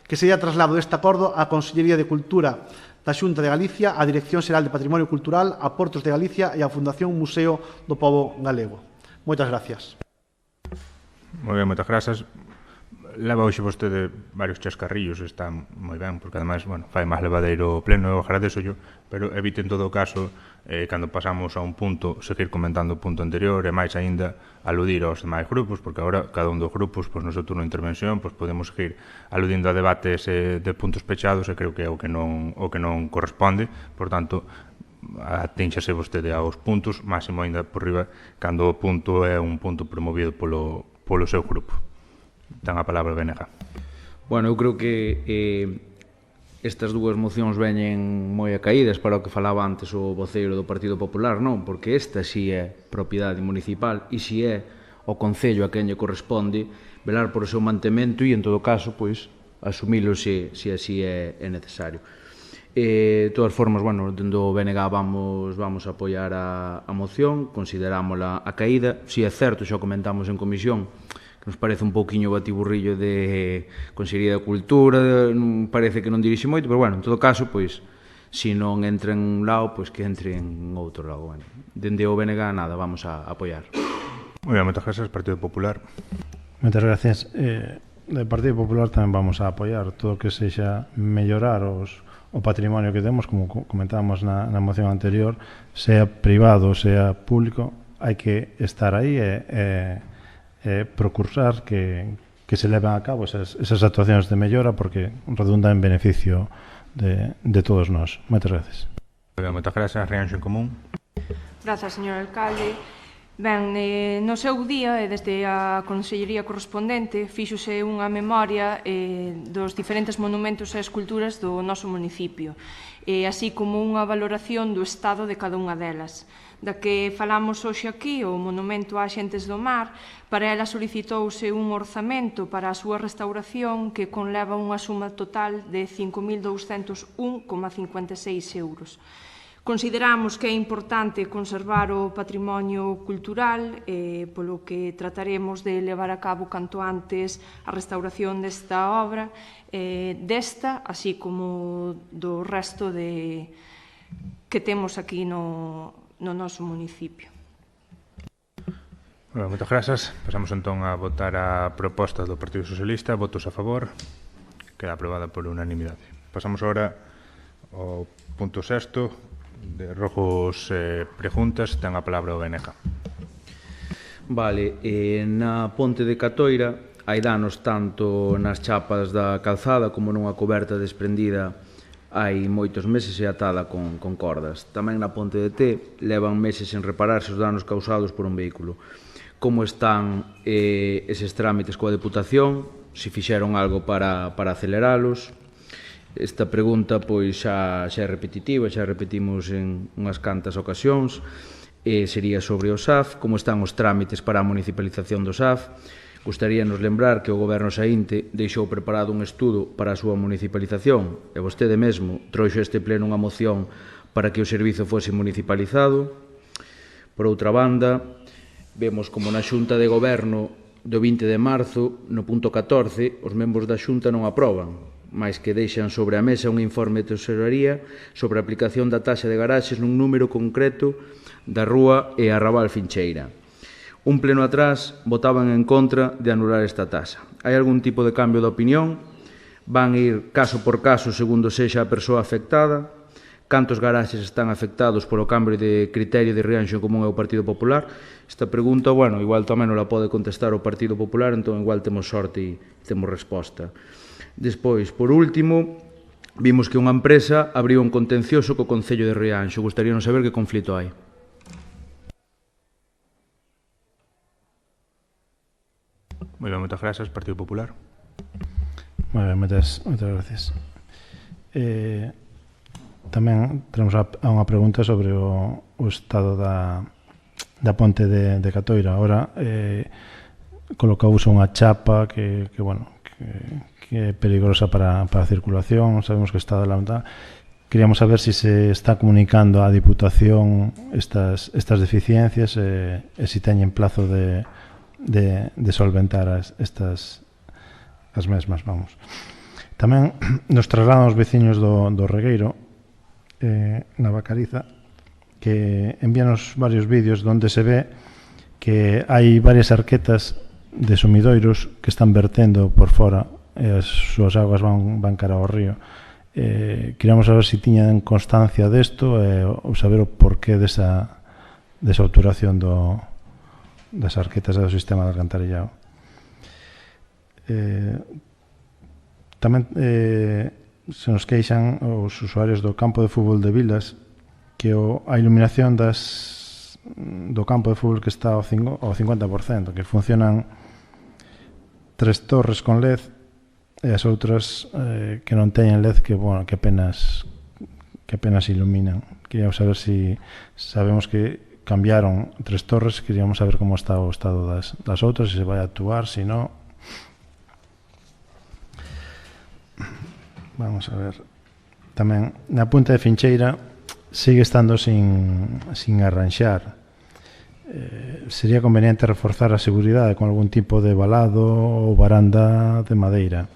Que se dea traslado deste acordo á Consellería de Cultura da Xunta de Galicia, á Dirección Xeral de Patrimonio Cultural, a Portos de Galicia e á Fundación Museo do Pobo Galego. Moitas gracias. Moi ben, moitas grazas. Leva hoxe vostede varios chascarrillos, está moi ben, porque ademais, fai máis levadeiro o pleno, eu agradezollo, pero evite en todo o caso, cando pasamos a un punto, seguir comentando o punto anterior, e máis aínda aludir aos demais grupos, porque agora cada un dos grupos, no seu turno de intervención, podemos seguir aludindo a debates de puntos pechados, e creo que é o que non corresponde, por tanto, atínxase vostede aos puntos, máximo aínda por riba, cando o punto é un punto promovido polo seu grupo. Ten a palabra Benega. Bueno, eu creo que estas dúas mocións veñen moi acaídas para o que falaba antes o voceiro do Partido Popular, non? Porque esta si é propiedade municipal e si é o Concello a quen lle corresponde velar por o seu mantemento e, en todo caso, asumilo se así é necesario. De todas formas, dende o BNG vamos a apoiar a moción, considerámola acaída. Si é certo, xa comentamos en comisión, nos parece un pouquiño batiburrillo de Consellería de Cultura, parece que non dirixe moito, pero, en todo caso, se non entra en un lado, que entre en outro lado. Dende o BNG, nada, vamos a apoiar. Moi ben, moitas grazas, Partido Popular. Moitas gracias. Do Partido Popular tamén vamos a apoiar todo o que sexa mellorar o patrimonio que temos, como comentábamos na moción anterior, sea privado, sea público, hai que estar aí e procurar que se leven a cabo esas actuacións de mellora porque redunda en beneficio de todos nós. Moitas gracias. Moitas grazas, Rianxo en Común. Grazas, señor alcalde. Ben, no seu día, e desde a Consellería correspondente, fíxose unha memoria dos diferentes monumentos e esculturas do noso municipio, así como unha valoración do estado de cada unha delas. Da que falamos hoxe aquí, o Monumento a Xentes do Mar, para ela solicitouse un orzamento para a súa restauración que conleva unha suma total de 5.201,56 euros. Consideramos que é importante conservar o patrimonio cultural, polo que trataremos de levar a cabo canto antes a restauración desta obra, desta, así como do resto que temos aquí no noso municipio. Moitas grazas. Pasamos entón a votar a proposta do Partido Socialista. Votos a favor. Queda aprobada por unanimidade. Pasamos agora ao punto 6 de rojos preguntas. Ten a palabra o BNG. Vale, na ponte de Catoira hai danos tanto nas chapas da calzada como nunha coberta desprendida hai moitos meses e atada con cordas. Tamén na Ponte de Té levan meses sen repararse os danos causados por un vehículo. Como están eses trámites coa Deputación? Se fixeron algo para aceleralos? Esta pregunta pois xa é repetitiva, xa repetimos en unhas cantas ocasións. Sería sobre o SAF, como están os trámites para a municipalización do SAF. Gustaríanos lembrar que o Goberno saínte deixou preparado un estudo para a súa municipalización e vostede mesmo trouxo este pleno unha moción para que o servizo fose municipalizado. Por outra banda, vemos como na Xunta de Goberno do 20 de marzo, no punto 14, os membros da Xunta non aproban, máis que deixan sobre a mesa un informe de tesoraría sobre a aplicación da taxa de garaxes nun número concreto da Rúa e Arrabal Fincheira. Un pleno atrás votaban en contra de anular esta taxa. Hai algún tipo de cambio de opinión? Van ir caso por caso segundo sexa a persoa afectada? Cantos garaxes están afectados polo cambio de criterio de Rianxo en común ao Partido Popular? Esta pregunta, bueno, igual tamén non la pode contestar o Partido Popular, entón igual temos sorte e temos resposta. Despois, por último, vimos que unha empresa abriu un contencioso co Concello de Rianxo. Gustaríanos saber que conflito hai. Moi ben, moitas grazas, Partido Popular. Moi ben, moitas gracias. Tamén tenemos unha pregunta sobre o estado da ponte de Catoira. Ahora colocouse unha chapa que é peligrosa para a circulación, sabemos que está adelantada. Queríamos saber se se está comunicando á Diputación estas deficiencias e se teñen plazo de solventar as mesmas, vamos. Tamén nos trasladan os veciños do Regueiro, na Vacariza, que envíanos varios vídeos onde se ve que hai varias arquetas de sumidoiros que están vertendo por fora e as súas aguas van cara ao río. Queríamos saber se tiñan constancia desto ou saber o porqué desa obturación das arquetas do sistema de alcantarillado. Tamén se nos queixan os usuarios do campo de fútbol de Vilas que a iluminación do campo de fútbol que está ao 50%, que funcionan 3 torres con LED e as outras que non teñen LED que apenas iluminan. Queríamos saber se sabemos que cambiaron 3 torres, queríamos saber como está o estado das outras, se vai a actuar, se non. Vamos a ver. Tamén, na punta de Fincheira sigue estando sin arranxar. Sería conveniente reforzar a seguridade con algún tipo de valado ou baranda de madeira.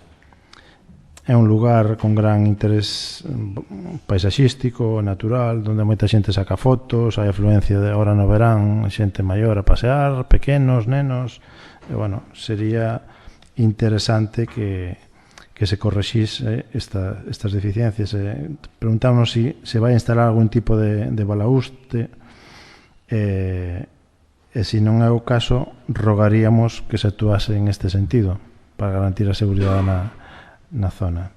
É un lugar con gran interés paisaxístico, natural, onde moita xente saca fotos, hai afluencia de hora no verán, xente maior a pasear, pequenos, nenos, e, bueno, sería interesante que se correxise estas deficiencias. Preguntámonos se vai a instalar algún tipo de balauste e se non é o caso, rogaríamos que se actuase en este sentido para garantir a seguridade na zona.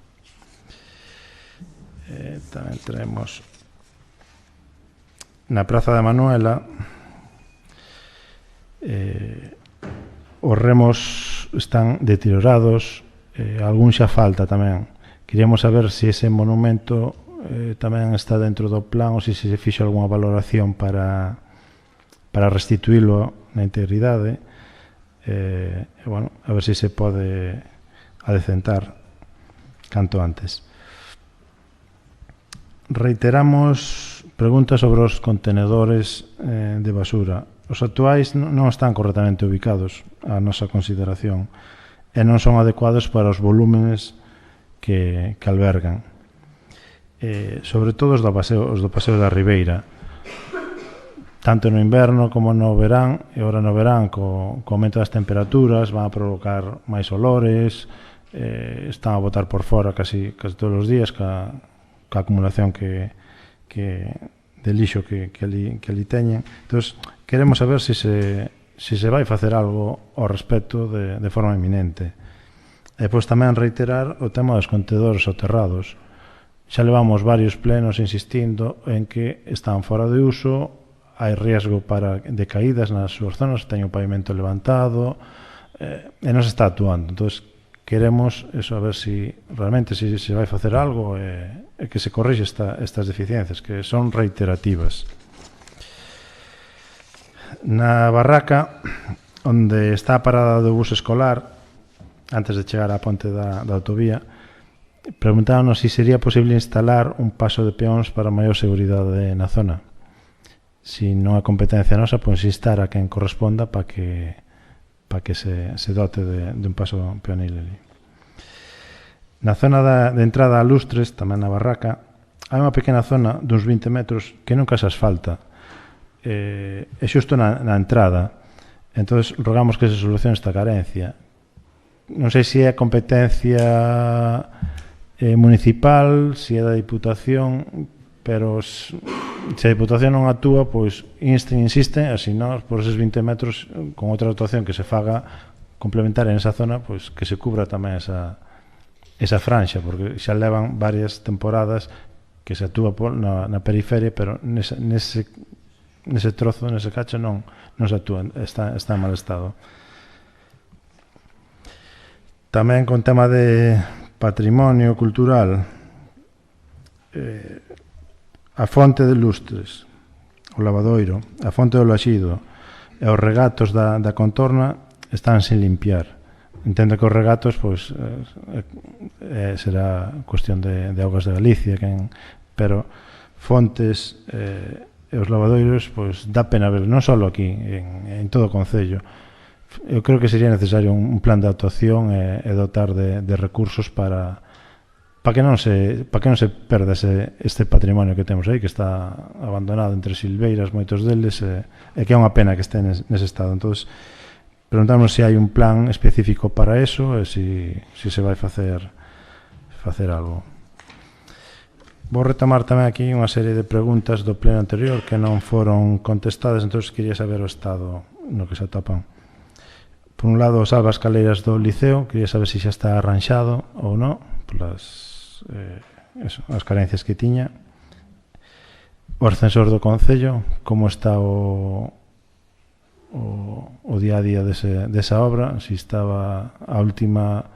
Tamén tenemos na Praza de Manuela os remos están deteriorados, algún xa falta tamén. Queríamos saber se ese monumento tamén está dentro do plan ou se se fixo algunha valoración para restituílo na integridade. Bueno, a ver se se pode adecentar canto antes. Reiteramos preguntas sobre os contenedores de basura. Os actuais non están correctamente ubicados a nosa consideración e non son adecuados para os volúmenes que albergan. Sobre todo os do Paseo da Ribeira. Tanto no inverno como no verán, e ora no verán, co aumento das temperaturas, van a provocar máis olores, están a botar por fora casi todos os días ca acumulación de lixo que ali teñen. Entón, queremos saber se se vai facer algo ao respecto de forma inminente. E depois tamén reiterar o tema dos contedores soterrados. xa levamos varios plenos insistindo en que están fora de uso, hai riesgo de caídas nas súas zonas, teño o pavimento levantado, e non se está actuando. Entón, queremos eso, a ver si realmente se vai facer algo e que se corrixe estas deficiencias, que son reiterativas. Na barraca, onde está a parada do bus escolar, antes de chegar á ponte da autovía, preguntábamos se sería posible instalar un paso de peóns para maior seguridade na zona. Si non a competencia nosa, pois instar a quen corresponda para que se dote de un paso peonil ali. Na zona de entrada a Lustres, tamén na barraca, hai unha pequena zona duns 20 metros que nunca se asfalta. É xusto na entrada. Entón, rogamos que se solucione esta carencia. Non sei se é competencia municipal, se é da Diputación, pero se a Diputación non actúa, pois insisten, así nós, por eses 20 metros, con outra actuación que se faga complementaria nesa zona, pois que se cubra tamén esa franxa, porque xa levan varias temporadas que se actúa na periferia, pero nese trozo, nese cacho, non se actúa, está en mal estado. Tamén con tema de patrimonio cultural, a fonte de Lustres, o lavadoiro, a fonte do Laxido e os regatos da contorna están sin limpiar. Entendo que os regatos pois, será cuestión de Augas de Galicia, pero fontes e os lavadoiros pois, dá pena ver, non só aquí, en todo o Concello. Eu creo que sería necesario un plan de actuación e dotar de recursos para que non se perda este patrimonio que temos aí, que está abandonado entre silveiras, moitos deles, e que é unha pena que este nese estado. Entón, preguntamos se hai un plan específico para eso e se vai facer algo. Vou retomar tamén aquí unha serie de preguntas do pleno anterior que non foron contestadas, entón quería saber o estado no que se atopan. Por un lado, salva as caleiras do Liceo, quería saber se xa está arranxado ou non, polas as carencias que tiña. O ascensor do Concello, como está o día a día desa obra, se estaba a última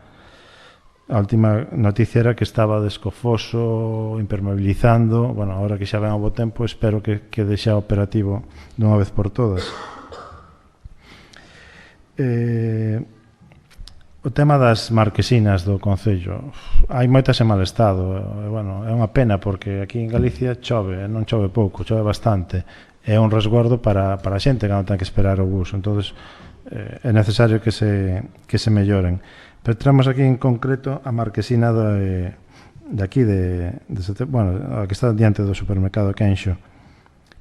noticia era que estaba descofoso, impermeabilizando. Bueno, agora que xa ven ao bo tempo, espero que quede xa operativo dunha vez por todas. O tema das marquesinas do Concello, hai moitas en mal estado. Bueno, é unha pena porque aquí en Galicia chove, non chove pouco, chove bastante. É un resguardo para a xente que non ten que esperar o bus. Entón, é necesario que se melloren. Pero traemos aquí en concreto a marquesina de aquí, bueno, a que está diante do supermercado Quenxo,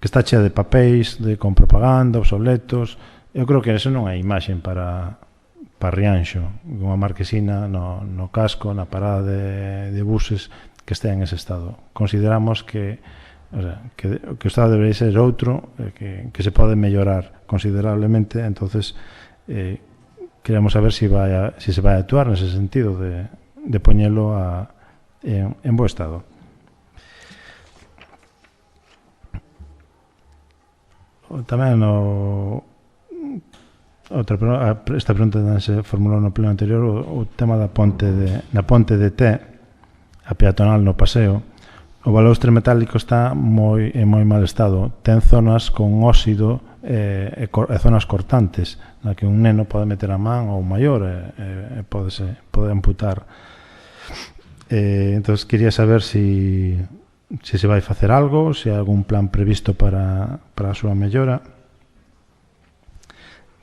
que está chea de papéis, con propaganda, obsoletos. Eu creo que eso non é imaxen para Rianxo, unha marquesina no casco, na parada de buses que estea en ese estado. Consideramos que o estado debería ser outro, que se pode mellorar considerablemente. Entonces queremos saber se vai a actuar nese sentido de poñelo en bo estado. Tamén esta pregunta se formulou no pleno anterior, o tema da ponte de Té, a peatonal no paseo. O balaustre metálico está en moi mal estado, ten zonas con óxido e zonas cortantes, na que un neno pode meter a man ou maior e pode amputar. Entón, quería saber se se vai facer algo, se hai algún plan previsto para a súa mellora.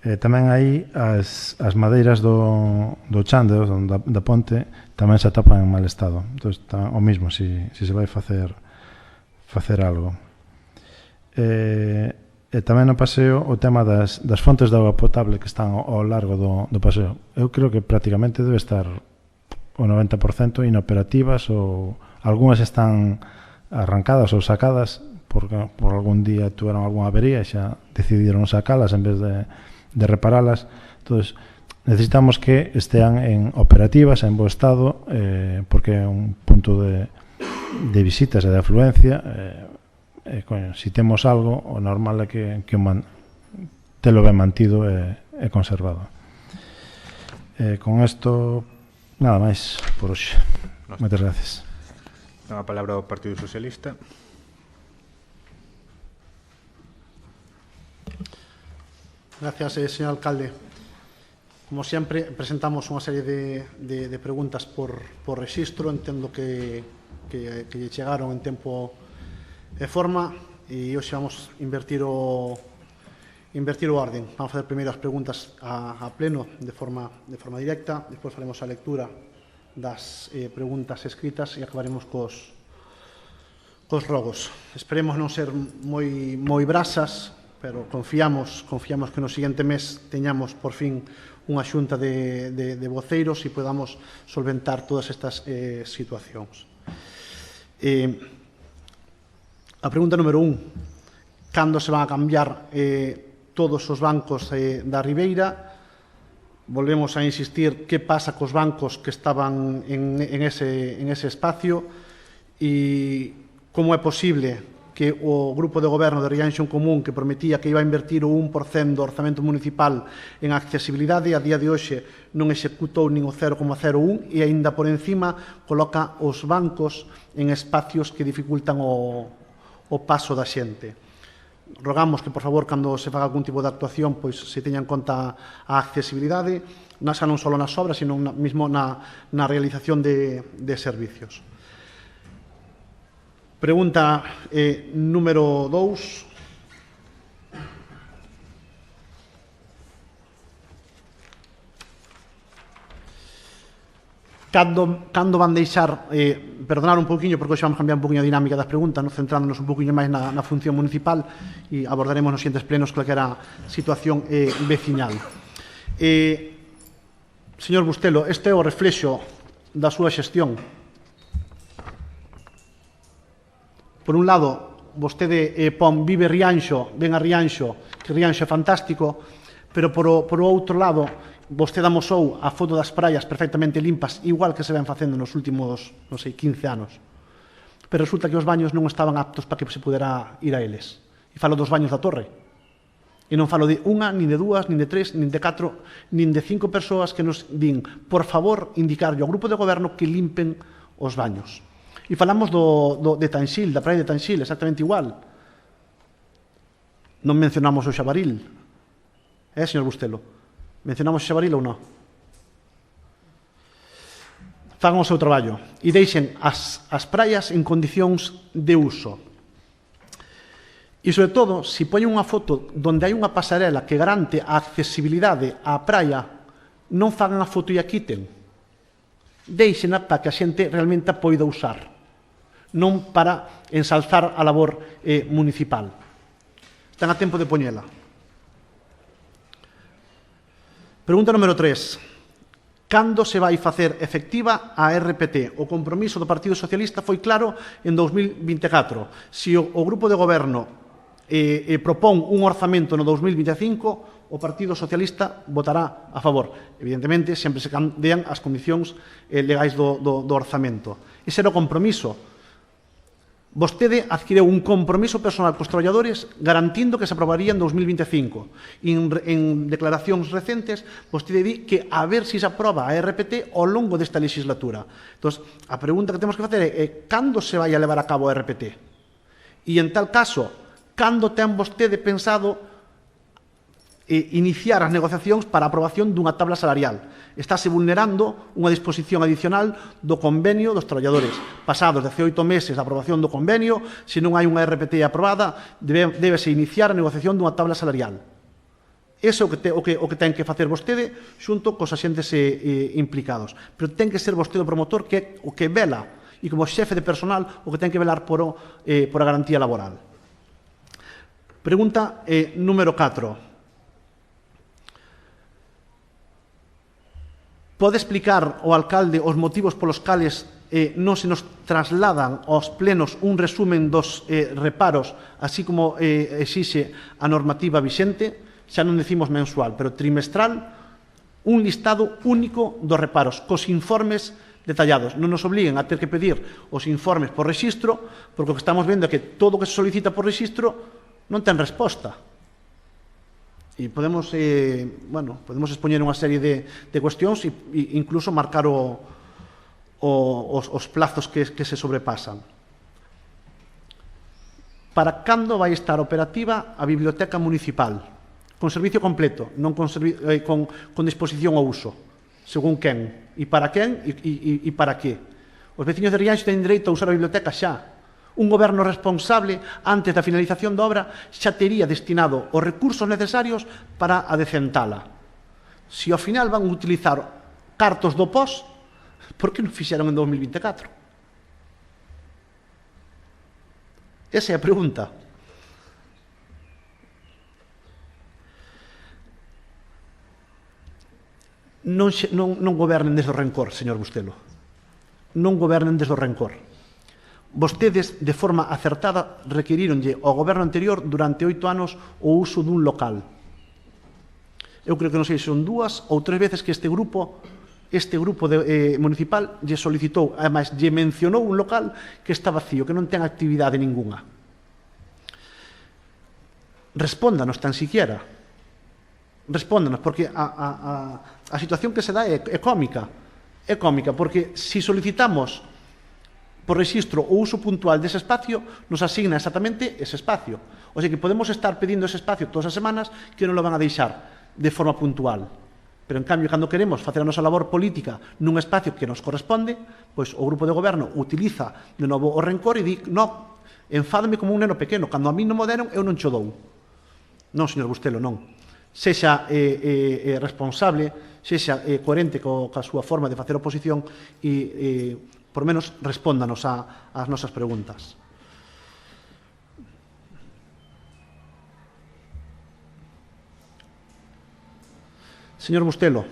Tamén aí as madeiras do chan da ponte tamén se atopan en mal estado. Entón, o mismo, se se vai facer algo. E tamén no paseo o tema das fontes de auga potable que están ao largo do paseo. Eu creo que prácticamente debe estar o 90% inoperativas, ou algunhas están arrancadas ou sacadas porque por algún día tuveron algunha avería e xa decidiron sacalas en vez de reparalas. Entón, necesitamos que estean en operativas, en bo estado, porque é un punto de de visitas e de afluencia, coño, si temos algo, o normal é que telo ben mantido e conservado. Con isto, nada máis por hoxe. Moitas gracias. Ten a palabra o Partido Socialista. Gracias, señor alcalde. Como sempre, presentamos unha serie de preguntas por rexistro. Entendo que lle chegaron en tempo e forma, e hoxe vamos invertir o orden. Vamos a fazer primeiro as preguntas a pleno de forma directa, despois faremos a lectura das preguntas escritas e acabaremos cos rogos. Esperemos non ser moi brasas, pero confiamos que no seguinte mes teñamos por fin unha xunta de voceiros e podamos solventar todas estas situacións. A pregunta número 1. Cando se van a cambiar todos os bancos da Ribeira? Volvemos a insistir que pasa cos bancos que estaban en ese espacio e como é posible que o grupo de goberno de Rianxo en Común, que prometía que iba a invertir o 1% do orzamento municipal en accesibilidade, a día de hoxe non executou nin o 0,01 e aínda por encima coloca os bancos en espacios que dificultan o paso da xente. Rogamos que, por favor, cando se faga algún tipo de actuación, pois se teña en conta a accesibilidade, non só nas obras, sino mesmo na realización de servicios. Pregunta número 2. Cando van deixar, perdonar un pouquiño, porque hoxe vamos cambiar un pouquiño a dinámica das preguntas, centrándonos un pouquiño máis na función municipal, e abordaremos nos seguintes plenos calquera situación veciñal. Señor Bustelo, este é o reflexo da súa xestión. Por un lado, vostede pon vive Rianxo, ven a Rianxo, que Rianxo é fantástico, pero por o outro lado, vostede amosou a foto das praias perfectamente limpas, igual que se ven facendo nos últimos, 15 anos. Pero resulta que os baños non estaban aptos para que se pudera ir a eles. E falo dos baños da torre. E non falo de unha, nin de dúas, nin de tres, nin de 4, nin de 5 persoas que nos din, por favor, indicarlle ao grupo de goberno que limpen os baños. E falamos de Tanxil, da praia de Tanxil, exactamente igual. Non mencionamos o Xabaril. Señor Bustelo? Mencionamos o Xabaril ou non? Fagan o seu traballo e deixen as praias en condicións de uso. E, sobre todo, se poñen unha foto onde hai unha pasarela que garante a accesibilidade á praia, non fagan a foto e a quiten. Deixena para que a xente realmente a poida usar, non para ensalzar a labor municipal. Están a tempo de poñela. Pregunta número 3. Cando se vai facer efectiva a RPT? O compromiso do Partido Socialista foi claro en 2024. Se o grupo de goberno propón un orzamento no 2025, o Partido Socialista votará a favor. Evidentemente, sempre se candean as condicións legais do orzamento. Ese era o compromiso. Vostede adquiriu un compromiso personal cos traballadores garantindo que se aprobaría en 2025. En declaracións recentes, vostede di que a ver se aproba a RPT ao longo desta legislatura. Entón, a pregunta que temos que facer é cando se vai a levar a cabo a RPT? E, en tal caso, cando ten vostede pensado iniciar as negociacións para a aprobación dunha tabla salarial? Estáse vulnerando unha disposición adicional do convenio dos traballadores. Pasados 18 meses da aprobación do convenio, se non hai unha RPT aprobada, débese iniciar a negociación dunha tabla salarial. Ese é o que ten que facer vostede xunto cos axentes implicados. Pero ten que ser vostede o promotor que o que vela, e como xefe de personal, o que ten que velar por a garantía laboral. Pregunta número 4. Pode explicar o alcalde os motivos polos cales non se nos trasladan aos plenos un resumen dos reparos, así como exixe a normativa vixente? Xa non decimos mensual, pero trimestral, un listado único dos reparos, cos informes detallados. Non nos obliguen a ter que pedir os informes por rexistro, porque o que estamos vendo é que todo o que se solicita por rexistro non ten resposta. E podemos expoñer unha serie de cuestións e incluso marcar os plazos que se sobrepasan. Para cando vai estar operativa a biblioteca municipal? Con servicio completo, non con disposición ao uso, según quen, e para quen e para que. Os veciños de Rianxo teñen dereito a usar a biblioteca xa. Un goberno responsable, antes da finalización da obra, xa tería destinado os recursos necesarios para adecentala. Se ao final van utilizar cartos do POS, por que non fixeron en 2024? Esa é a pregunta. Non gobernen desde o rencor, señor Bustelo. Non gobernen desde o rencor. Vostedes, de forma acertada, requeríronlle ao goberno anterior durante 8 anos o uso dun local. Eu creo que non sei se son 2 ou 3 veces que este grupo municipal lle solicitou, ademais, lle mencionou un local que está vacío, que non ten actividade ninguna. Respóndanos tan siquiera. Respóndanos, porque a situación que se dá é cómica. É cómica, porque se solicitamos por rexistro o uso puntual dese espacio, nos asigna exactamente ese espacio. O sea que podemos estar pedindo ese espacio todas as semanas que non lo van a deixar de forma puntual. Pero, en cambio, cando queremos facer a nosa labor política nun espacio que nos corresponde, pois o grupo de goberno utiliza de novo o rencor e di, no, enfádame como un neno pequeno, cando a mí non mo deron, eu non cho dou. Non, señor Bustelo, non. Sexa responsable, sexa coherente coa súa forma de facer oposición e, por menos, respóndanos ás nosas preguntas. Señor Bustelo,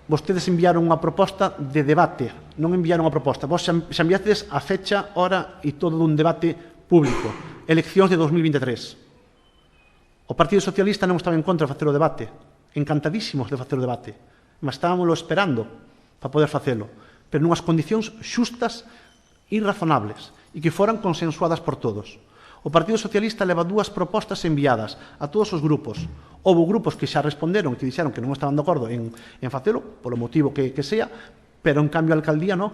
vostedes enviaron unha proposta de debate, non enviaron unha proposta. Vos xa enviastedes a fecha, hora e todo dun debate público. Eleccións de 2023. O Partido Socialista non estaba en contra de facer o debate. Encantadísimos de facer o debate. Mas estábamos esperando para poder facelo. Pero nunhas condicións xustas e razonables e que foran consensuadas por todos. O Partido Socialista leva 2 propostas enviadas a todos os grupos. Houve grupos que xa responderon e que dixeron que non estaban de acordo en facelo, polo motivo que sea, pero en cambio a alcaldía non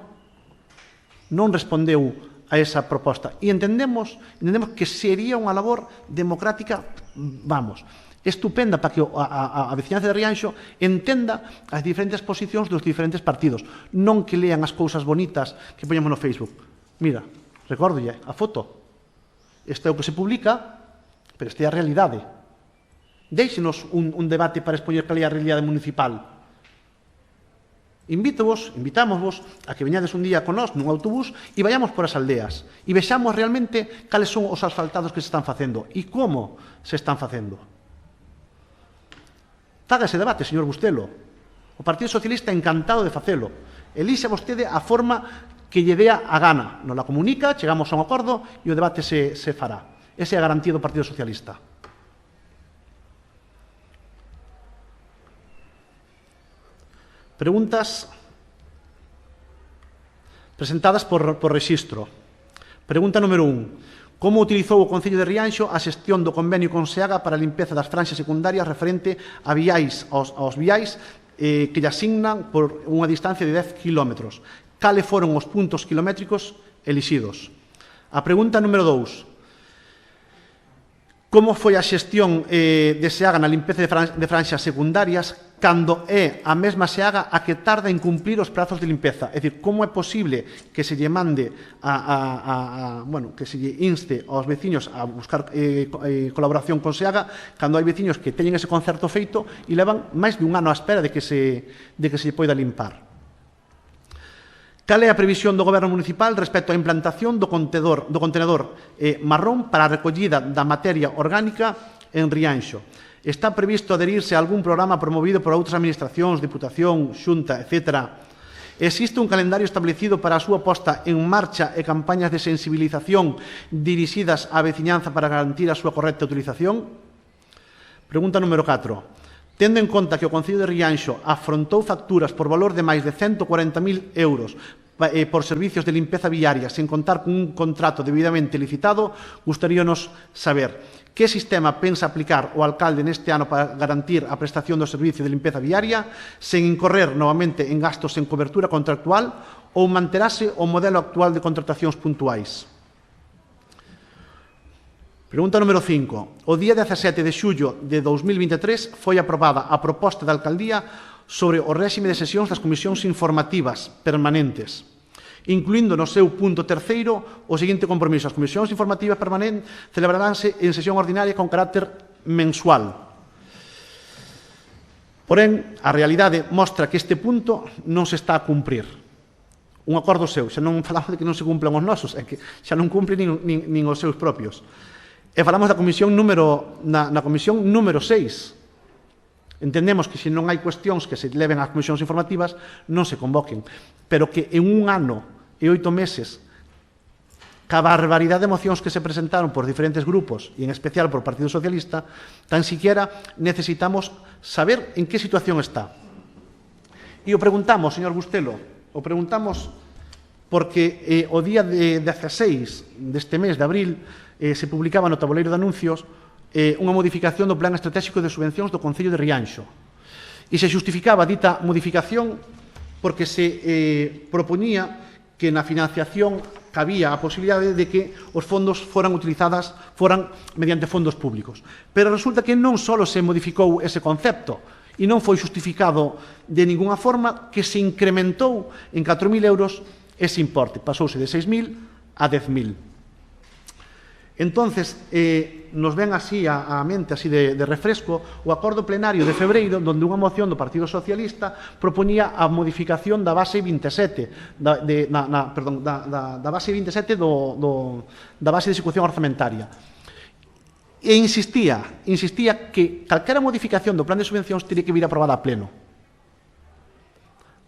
respondeu a esa proposta. E entendemos que sería unha labor democrática, estupenda para que a veciñanza de Rianxo entenda as diferentes posicións dos diferentes partidos, non que lean as cousas bonitas que poñemos no Facebook. Mira, recórdolle a foto. Este é o que se publica, pero esta é a realidade. Déixenos un debate para expoñer cal é a realidade municipal. Invitámosvos a que veñades un día con nós nun autobús e vayamos por as aldeas e vexamos realmente cales son os asfaltados que se están facendo e como se están facendo. Faga ese debate, señor Bustelo. O Partido Socialista é encantado de facelo. Elixe vostede a forma que lle dea a gana. Nos la comunica, chegamos a un acordo e o debate se fará. Esa é a garantía do Partido Socialista. Preguntas presentadas por rexistro. Pregunta número 1. Como utilizou o Concello de Rianxo a xestión do convenio con SEAGA para a limpeza das franxas secundarias referente a viais, aos viais que lle asignan por unha distancia de 10 km. Cales foron os puntos kilométricos elixidos? A pregunta número 2. Como foi a xestión de SEAGA na limpeza de franxas secundarias cando é a mesma SEAGA a que tarda en cumplir os prazos de limpeza? É dicir, como é posible que se lle mande que se lle inste aos veciños a buscar colaboración con SEAGA cando hai veciños que teñen ese concerto feito e levan máis de un ano á espera de que se lle poida limpar? Cal é a previsión do Goberno Municipal respecto á implantación do contenedor marrón para a recollida da materia orgánica en Rianxo? Está previsto adherirse a algún programa promovido por outras administracións, Diputación, Xunta, etc. Existe un calendario establecido para a súa posta en marcha e campañas de sensibilización dirixidas á veciñanza para garantir a súa correcta utilización? Pregunta número 4. Tendo en conta que o Concello de Rianxo afrontou facturas por valor de máis de 140.000 euros por servicios de limpeza viaria sen contar con un contrato debidamente licitado, gustaríanos saber que sistema pensa aplicar o alcalde neste ano para garantir a prestación do servicio de limpeza viaria sen incorrer novamente en gastos en cobertura contractual ou manterase o modelo actual de contratacións puntuais. Pregunta número 5. O día 17 de xullo de 2023 foi aprobada a proposta da alcaldía sobre o réxime de sesións das comisións informativas permanentes, incluindo no seu punto terceiro o seguinte compromiso: as comisións informativas permanentes celebraránse en sesión ordinaria con carácter mensual. Porén, a realidade mostra que este punto non se está a cumprir. Un acordo seu, xa non falamos de que non se cumplen os nosos, é que xa non cumplen nin os seus propios. E falamos da comisión na comisión número 6. Entendemos que se non hai cuestións que se leven ás comisións informativas non se convoquen, pero que en un ano e 8 meses ca barbaridade de mocións que se presentaron por diferentes grupos e en especial por Partido Socialista, tan siquiera necesitamos saber en que situación está. E o preguntamos, señor Bustelo, o preguntamos porque o día de 16 deste mes de abril se publicaba no tabuleiro de anuncios unha modificación do Plan Estratégico de Subvencións do Concello de Rianxo. E se justificaba dita modificación porque se proponía que na financiación cabía a posibilidade de que os fondos foran mediante fondos públicos. Pero resulta que non só se modificou ese concepto e non foi justificado de ninguna forma, que se incrementou en 4.000 euros ese importe. Pasouse de 6.000 a 10.000. Entonces, nos ven así a mente, así de refresco, o acordo plenario de febreiro, donde unha moción do Partido Socialista proponía a modificación da base 27, da base 27 da base de execución orzamentaria. E insistía que calquera modificación do plan de subvencións teria que vir aprobada a pleno.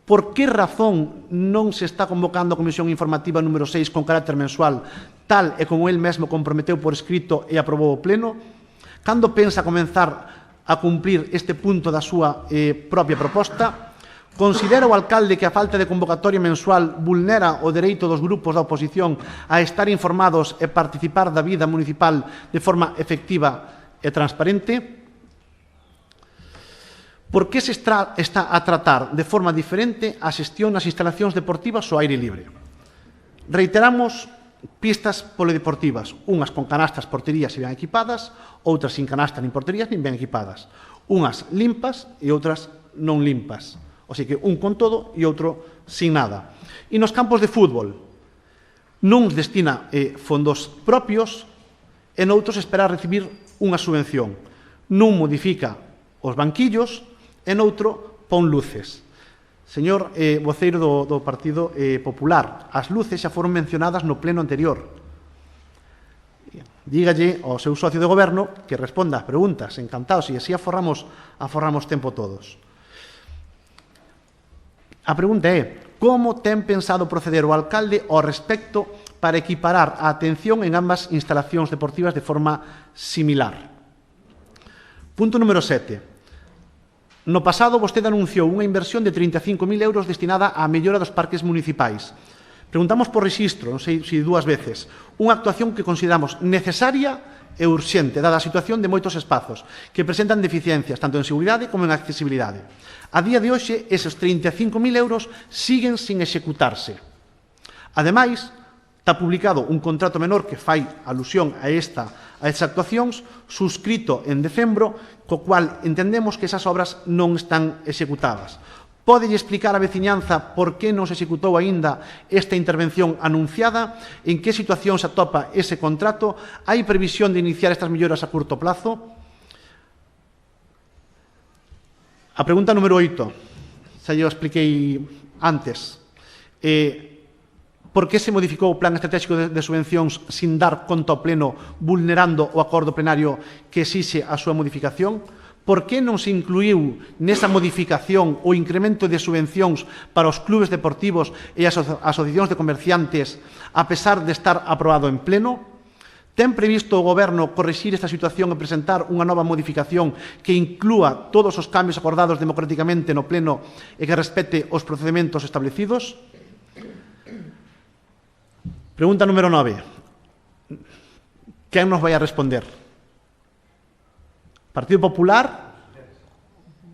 Por que razón non se está convocando a Comisión Informativa número 6 con carácter mensual, tal e como el mesmo comprometeu por escrito e aprobou o pleno? Cando pensa comenzar a cumprir este punto da súa propia proposta? Considera o alcalde que a falta de convocatoria mensual vulnera o dereito dos grupos da oposición a estar informados e participar da vida municipal de forma efectiva e transparente? Por que se está a tratar de forma diferente a xestión nas instalacións deportivas ao aire libre? Reiteramos pistas polideportivas, unhas con canastas, porterías e ben equipadas, outras sin canastas nin porterías nin ben equipadas, unhas limpas e outras non limpas, o sea que un con todo e outro sin nada. E nos campos de fútbol, nuns destina fondos propios e noutros espera recibir unha subvención. Nun modifica os banquillos e noutro pon luces. Señor voceiro do Partido Popular, as luces xa foron mencionadas no pleno anterior. Dígalle ao seu socio de goberno que responda as preguntas, encantados, e así aforramos tempo todos. A pregunta é: como ten pensado proceder o alcalde ao respecto para equiparar a atención en ambas instalacións deportivas de forma similar? Punto número 7. No pasado, vostede anunciou unha inversión de 35.000 euros destinada á mellora dos parques municipais. Preguntamos por rexistro, non sei se 2 veces, unha actuación que consideramos necesaria e urxente, dada a situación de moitos espazos, que presentan deficiencias, tanto en seguridade como en accesibilidade. A día de hoxe, eses 35.000 euros siguen sin executarse. Ademais, está publicado un contrato menor que fai alusión a estas actuacións, suscrito en decembro, co cual entendemos que esas obras non están executadas. Pódelle explicar á veciñanza por que non se executou aínda esta intervención anunciada? En que situación se atopa ese contrato? Hai previsión de iniciar estas melloras a curto plazo? A pregunta número 8, xa yo expliquei antes. Por que se modificou o Plan Estratégico de Subvencións sin dar conta ao pleno, vulnerando o acordo plenario que exixe a súa modificación? Por que non se incluíu nesa modificación o incremento de subvencións para os clubes deportivos e as asociacións de comerciantes, a pesar de estar aprobado en pleno? Ten previsto o Goberno corrixir esta situación e presentar unha nova modificación que inclúa todos os cambios acordados democráticamente no Pleno e que respete os procedementos establecidos? Pregunta número 9. Quen nos vai a responder? Partido Popular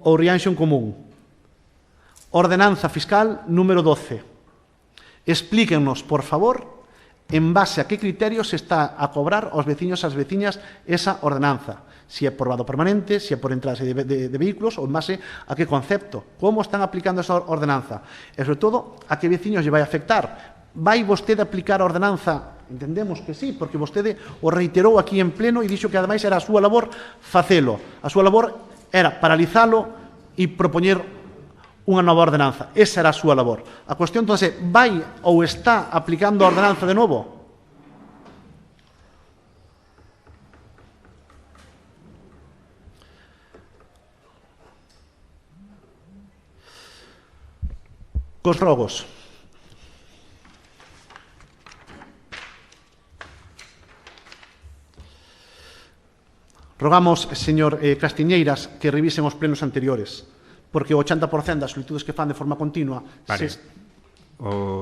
ou Rianxo en Común? Ordenanza fiscal número 12. Explíquennos, por favor, en base a que criterios se está a cobrar aos veciños e ás veciñas esa ordenanza. Si é por vado permanente, si é por entradas de vehículos ou en base a que concepto. Como están aplicando esa ordenanza? E, sobre todo, a que veciños lle vai afectar. Vai vostede aplicar a ordenanza? Entendemos que sí, porque vostede o reiterou aquí en pleno e dixo que ademais era a súa labor facelo. A súa labor era paralizalo e propoñer unha nova ordenanza. Esa era a súa labor. A cuestión, entón, é, vai ou está aplicando a ordenanza de novo? Cos rogos. Rogamos, señor Castiñeiras, que revisen os plenos anteriores, porque o 80% das solicitudes que fan de forma continua... Vale.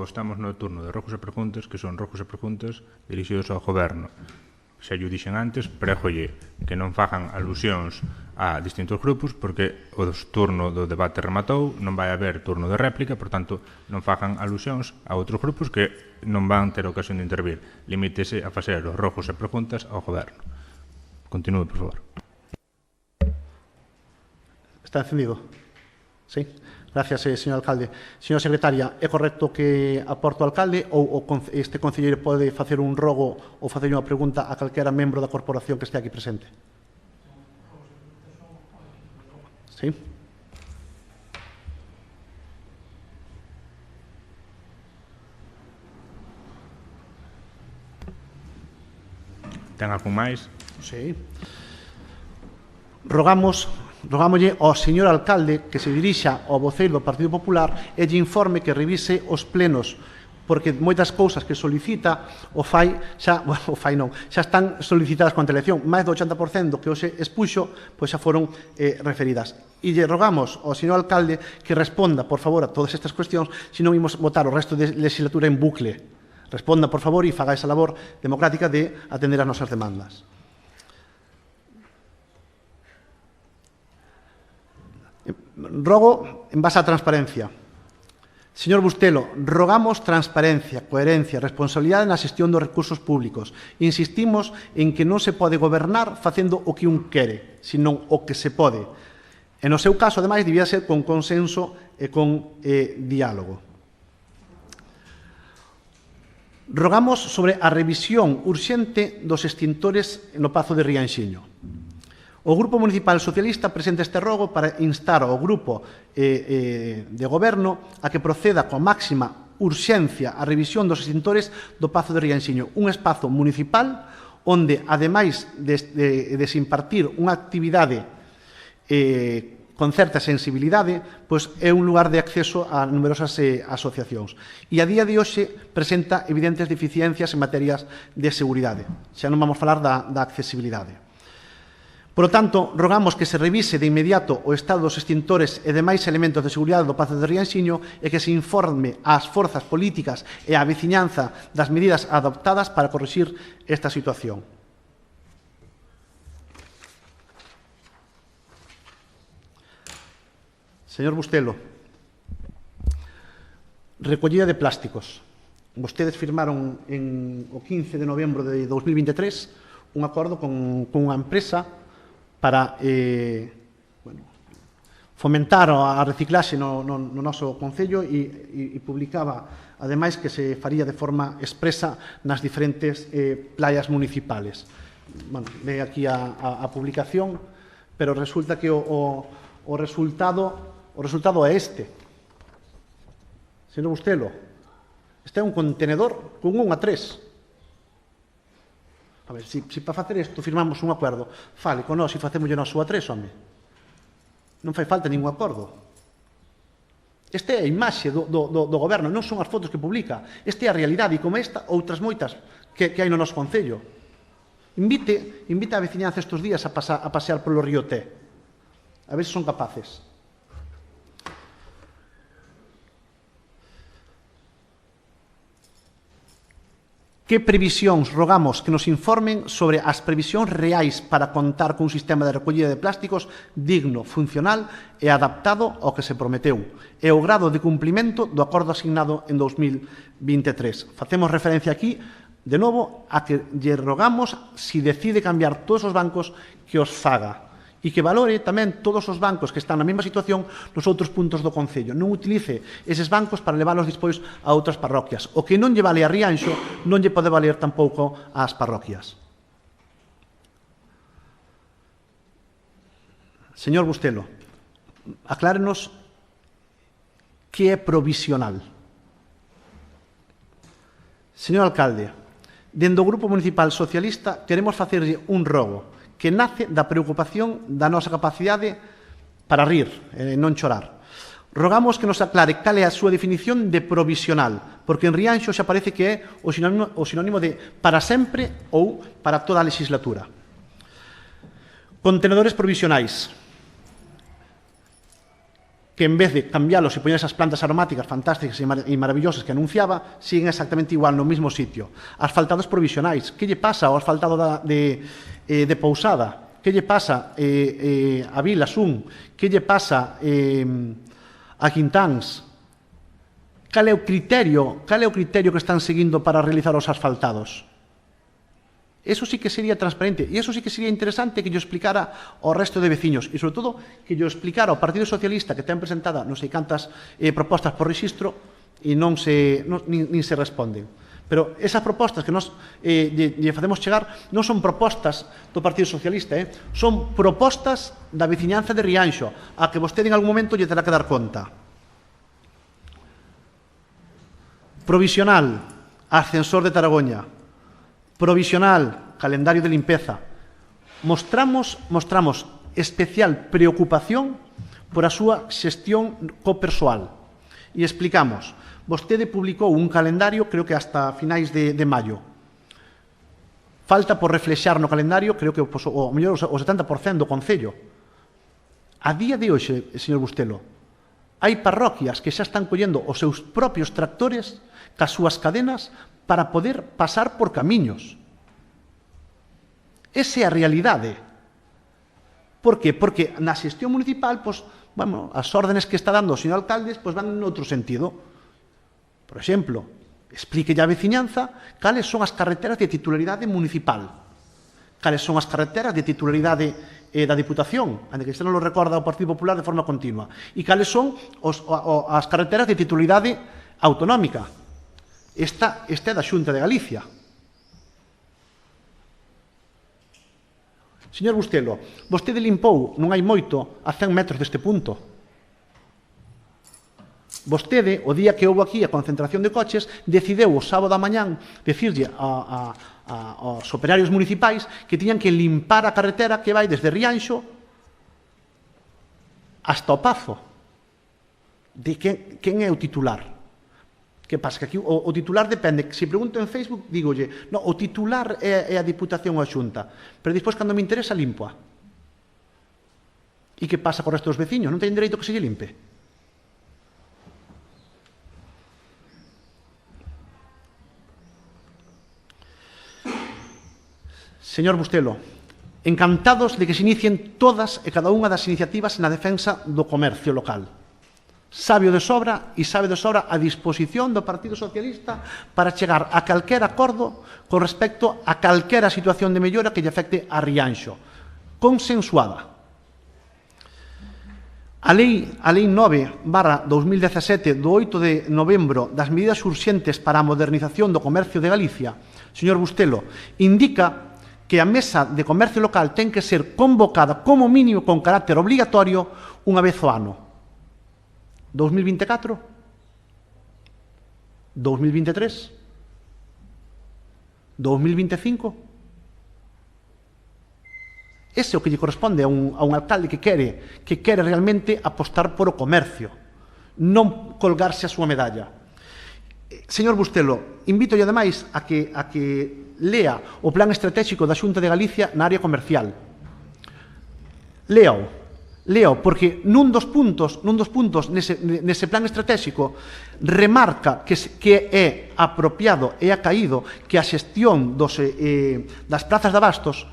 Estamos no turno de rogos e preguntas, que son rogos e preguntas dirixidos ao Goberno. Xa lle dixen antes, prégolle que non fagan alusións a distintos grupos, porque o turno do debate rematou, non vai haber turno de réplica, por tanto, non fagan alusións a outros grupos que non van ter ocasión de intervir. Limítese a facer os rogos e preguntas ao Goberno. Continúe, por favor. Está encendido? Sí. Gracias, señor alcalde. Señora secretaria, é correcto que aporte o alcalde ou este concelleiro pode facer un rogo ou facer unha pregunta a calquera membro da corporación que este aquí presente? Sí. Ten algún máis? Sí. Rogámoslle ao señor alcalde que se dirixa ao voceiro do Partido Popular e lle informe que revise os plenos, porque moitas cousas que solicita xa están solicitadas con antelación. Máis do 80% que hoxe expuxo pois xa foron referidas. E lle rogamos ao señor alcalde que responda, por favor, a todas estas cuestións, se non imos votar o resto de legislatura en bucle. Responda, por favor, e faga esa labor democrática de atender as nosas demandas. Rogo en base á transparencia. Señor Bustelo, rogamos transparencia, coherencia, responsabilidade na xestión dos recursos públicos. Insistimos en que non se pode gobernar facendo o que un quere, senón o que se pode. E no seu caso, ademais, debía ser con consenso e con diálogo. Rogamos sobre a revisión urxente dos extintores no Pazo de Rianxiño. O Grupo Municipal Socialista presenta este rogo para instar ao Grupo de Goberno a que proceda coa máxima urxencia a revisión dos extintores do Pazo de Rianxiño, un espazo municipal onde, ademais de se impartir unha actividade con certa sensibilidade, pois é un lugar de acceso a numerosas asociacións. E a día de hoxe presenta evidentes deficiencias en materias de seguridade. Xa non vamos falar da accesibilidade. Por lo tanto, rogamos que se revise de inmediato o estado dos extintores e demais elementos de seguridade do Pazo de Rianxiño e que se informe ás forzas políticas e á veciñanza das medidas adoptadas para corrixir esta situación. Señor Bustelo, recollida de plásticos. Vostedes firmaron o 15 de novembro de 2023 un acordo con unha empresa para fomentar a reciclaxe no noso concello e publicaba, ademais, que se faría de forma expresa nas diferentes playas municipales. Ve aquí a publicación, pero resulta que o resultado é este. Señor Bustelo, este é un contenedor con 1 a 3. A ver, se para facer isto firmamos un acordo, fale con nós e facemos nós o a 3, home. Non fai falta ningún acordo. Este é a imaxe do goberno, non son as fotos que publica. Este é a realidade e como esta, outras moitas que hai no noso concello. Invite a veciñanza estes días a pasear polo río Té. A ver se son capaces. Que previsións rogamos que nos informen sobre as previsións reais para contar cun sistema de recollida de plásticos digno, funcional e adaptado ao que se prometeu, e o grado de cumplimento do acordo asignado en 2023. Facemos referencia aquí, de novo, a que lle rogamos, si decide cambiar todos os bancos, que os faga e que valore tamén todos os bancos que están na mesma situación nos outros puntos do Concello. Non utilice eses bancos para leválos despois a outras parroquias. O que non lle vale a Rianxo non lle pode valer tampouco ás parroquias. Señor Bustelo, aclárenos que é provisional. Señor alcalde, dende o Grupo Municipal Socialista queremos facerlle un rogo que nace da preocupación da nosa capacidade para rir e non chorar. Rogamos que nos aclare cal é a súa definición de provisional, porque en Rianxo xa parece que é o sinónimo de para sempre ou para toda a legislatura. Contenedores provisionais, que en vez de cambiálos e poñer esas plantas aromáticas fantásticas e maravillosas que anunciaba, siguen exactamente igual no mesmo sitio. Asfaltados provisionais, que lle pasa ao asfaltado de Pousada? Que lle pasa a Vila Sun? Que lle pasa a Quintáns? Cal é o criterio que están seguindo para realizar os asfaltados? Eso sí que sería transparente e eso sí que sería interesante que yo explicara ao resto de veciños e, sobre todo, que yo explicara ao Partido Socialista que ten presentada non sei cantas propostas por rexistro e nin se responden. Pero esas propostas que nos lle facemos chegar non son propostas do Partido Socialista, son propostas da veciñanza de Rianxo, a que vostede en algún momento lle terá que dar conta. Provisional, ascensor de Taragoña. Provisional, calendario de limpeza. Mostramos especial preocupación por a súa xestión co-persoal e explicamos. Vostede publicou un calendario, creo que hasta finais de maio. Falta por reflexar no calendario, creo que o mellor o 70% do Concello. A día de hoxe, señor Bustelo, hai parroquias que xa están collendo os seus propios tractores cas súas cadenas para poder pasar por camiños. Esa é a realidade. Por que? Porque na xestión municipal, as órdenes que está dando o señor alcalde van en outro sentido. Por exemplo, explíquelle á veciñanza cales son as carreteras de titularidade municipal, cales son as carreteras de titularidade da Diputación, ande que isto non lo recorda o Partido Popular de forma continua, e cales son as carreteras de titularidade autonómica. Esta é da Xunta de Galicia. Señor Bustelo, vostede limpou non hai moito a 100 metros deste punto. Vostede, o día que houve aquí a concentración de coches, decideu o sábado a mañán decirlle aos operarios municipais que tiñan que limpar a carretera que vai desde Rianxo hasta o Pazo. De quen é o titular? Que pasa? Que aquí o titular depende. Se pregunto en Facebook, dígolle, no, o titular é a Diputación ou a Xunta. Pero despois, cando me interesa, limpo. E que pasa co resto dos veciños? Non teñen dereito que se lle limpe? Señor Bustelo, encantados de que se inicien todas e cada unha das iniciativas na defensa do comercio local. Sabe de sobra a disposición do Partido Socialista para chegar a calquera acordo con respecto a calquera situación de mellora que lle afecte a Rianxo, consensuada. A Lei 9/2017 do 8 de novembro das medidas urxentes para a modernización do comercio de Galicia, señor Bustelo, indica que a Mesa de Comercio Local ten que ser convocada como mínimo con carácter obligatorio unha vez ao ano. 2024? 2023? 2025? Ese é o que lle corresponde a un alcalde que quere realmente apostar por o comercio, non colgarse a súa medalla. Señor Bustelo, invítolle ademais a que lea o plan estratégico da Xunta de Galicia na área comercial. Léao, porque nun dos puntos nese plan estratégico remarca que é apropiado e acaído que a xestión das prazas de abastos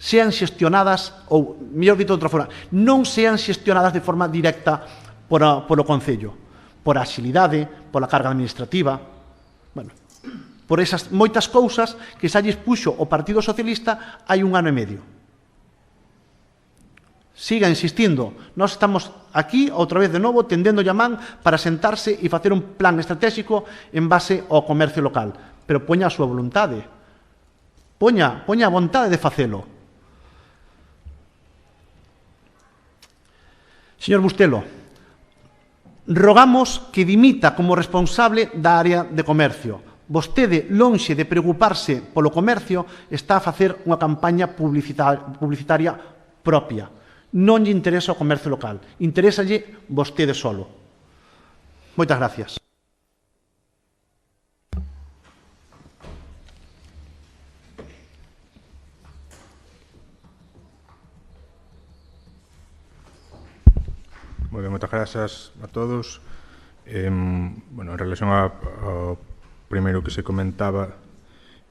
sean xestionadas, ou, mellor dito de outra forma, non sean xestionadas de forma directa polo Concello, por a axilidade, pola carga administrativa, por esas moitas cousas que xa lles puxo o Partido Socialista hai 1 ano e medio. Siga insistindo, nós estamos aquí outra vez de novo tendendo a man para sentarse e facer un plan estratégico en base ao comercio local, pero poña a súa voluntade, poña a vontade de facelo. Señor Bustelo, rogamos que dimita como responsable da área de comercio. Vostede, lonxe de preocuparse polo comercio, está a facer unha campaña publicitaria propia. Non lle interesa o comercio local, interésalle vostede solo. Moitas gracias. Moi ben, moitas grazas a todos. En relación ao primeiro que se comentaba,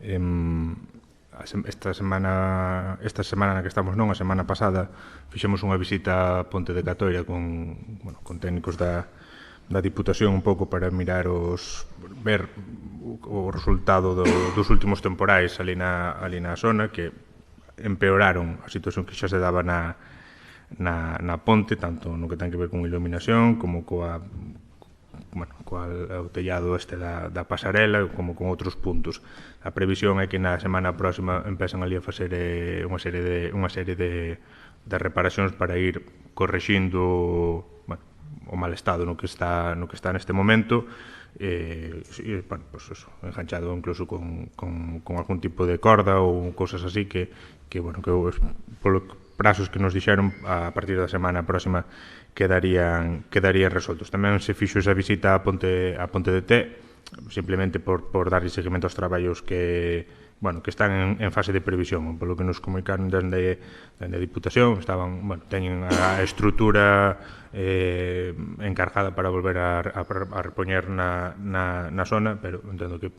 esta semana na que estamos a semana pasada, fixemos unha visita a Ponte de Catoira con técnicos da Diputación un pouco para mirar ver o resultado dos últimos temporais ali na zona, que empeoraron a situación que xa se daba na ponte, tanto no que ten que ver con iluminación como coa tellado da pasarela, como con outros puntos. A previsión é que na semana próxima empezan ali a facer unha serie de reparacións para ir correxindo o mal estado no que está neste momento, enganchado incluso con algún tipo de corda ou cousas así que polo prazos que nos dixeron a partir da semana próxima quedarían resoltos. Tamén se fixo esa visita a Ponte de Té, simplemente por darlle seguimento aos traballos que están en fase de previsión. Polo que nos comunicaron dende a Diputación, teñen a estrutura encargada para volver a repoñer na zona, pero entendo que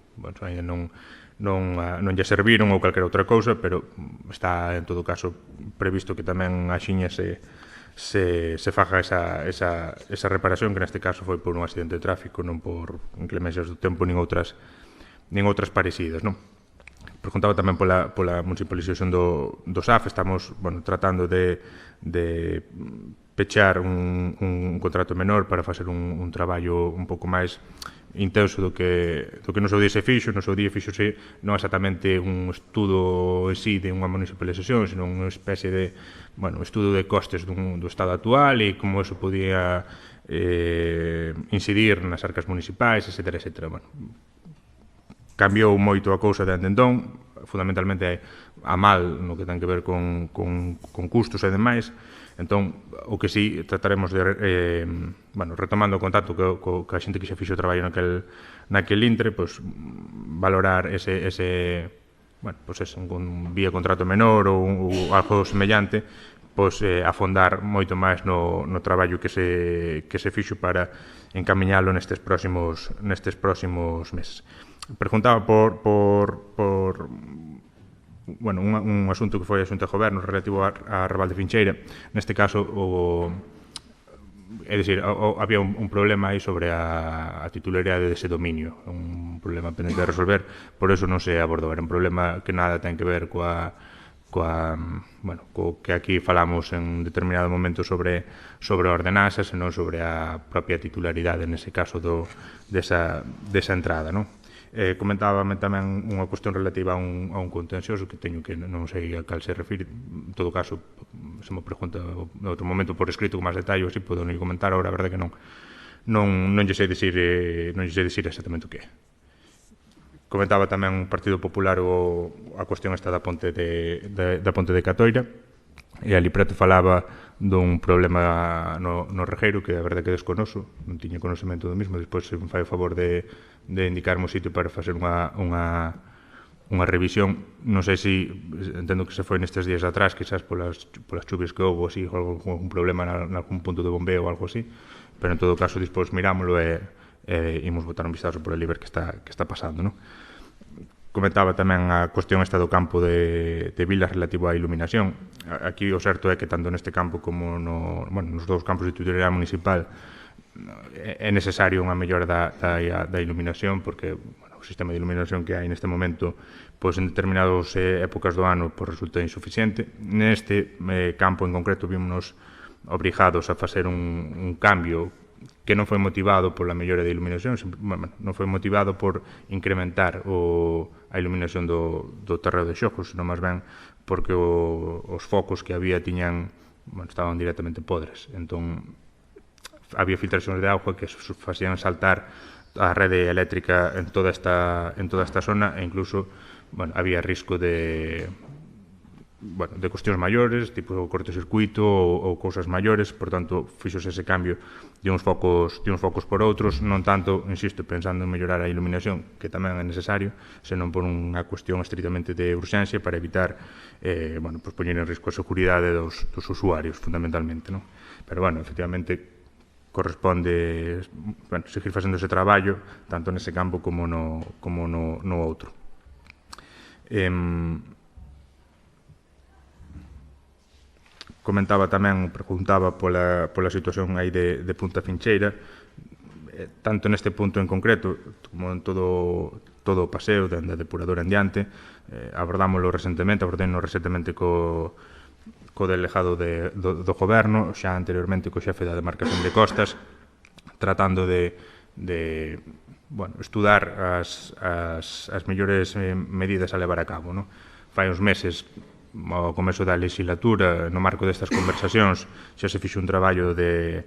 ainda non lle serviron ou calquera outra cousa, pero está en todo caso previsto que tamén axiña se faga esa reparación, que neste caso foi por un accidente de tráfico, non por inclemencias do tempo nin outras parecidas, non? Preguntaba tamén pola municipalización do SAF. Estamos tratando de pechar un contrato menor para facer un traballo un pouco máis intenso do que no seu día se fixo. No seu día fixose non exactamente un estudo en sí de unha municipalización, senón unha especie de estudo de costes do estado actual e como eso podía incidir nas arcas municipais, etc. Cambiou moito a cousa de entón, fundamentalmente a mal no que ten que ver con custos e demais. Entón, o que sí trataremos de, retomando o contacto ca xente que xa fixo o traballo naquel intre, valorar vía contrato menor ou algo semellante, afondar moito máis no traballo que se fixo para encamiñalo nestes próximos meses. Preguntaba por un asunto que foi a Xunta de Goberno relativo a Raval de Fincheira. Neste caso, había un problema aí sobre a titularidade dese dominio, un problema pendente de resolver, por eso non se abordou. Era un problema que nada ten que ver co que aquí falamos en determinado momento sobre a ordenanza, senón sobre a propia titularidade, nese caso desa entrada, non? Comentábame tamén unha cuestión relativa a un contencioso que teño que non sei a cal se refire. En todo caso, se me pregunta en outro momento por escrito con máis detalle, así podo non comentar. Agora, a verdade que non lle sei dicir exactamente o que é. Comentaba tamén o Partido Popular a cuestión esta da Ponte de Catoira, e ali preto falaba dun problema no regueiro que a verdade que desconoso, non tiña conocemento do mismo. Despois se me fai o favor de indicarme o sitio para facer unha revisión. Non sei se, entendo que se foi nestes días atrás, quizás polas chuvias que houve, así, algún problema en algún punto de bombeo ou algo así, pero en todo caso, despois mirámoslo e imos botar un vistazo por ali ver que está pasando, non? Comentaba tamén a cuestión esta do campo de Vilas relativo á iluminación. Aquí o certo é que tanto neste campo como nos dous campos de titularidade municipal é necesario unha mellora da iluminación, porque o sistema de iluminación que hai neste momento pois en determinadas épocas do ano pois resulta insuficiente. Neste campo en concreto vimos obrigados a facer un cambio que non foi motivado pola mellora de iluminación, non foi motivado por incrementar a iluminación do terreo de xogos, senón máis ben porque os focos que había estaban directamente podres. Entón, había filtracións de auga que facían saltar a rede eléctrica en toda esta zona e incluso había risco de cuestións maiores, tipo cortocircuito ou cousas maiores. Por tanto, fixose ese cambio de uns focos por outros, non tanto, insisto, pensando en mellorar a iluminación, que tamén é necesario, senón por unha cuestión estritamente de urxencia para evitar poñer en risco a seguridade dos usuarios, fundamentalmente, non? Pero, efectivamente, corresponde seguir facendo ese traballo, tanto nese campo como no outro. Comentaba tamén, preguntaba pola situación aí de Punta Fincheira, tanto neste punto en concreto como en todo o paseo, dende a depuradora en diante. Abordémoslo recentemente co delegado do Goberno, xa anteriormente co xefe da demarcación de costas, tratando de estudar as mellores medidas a levar a cabo, non? Fai uns meses, ao comezo da legislatura, no marco destas conversacións, xa se fixo un traballo de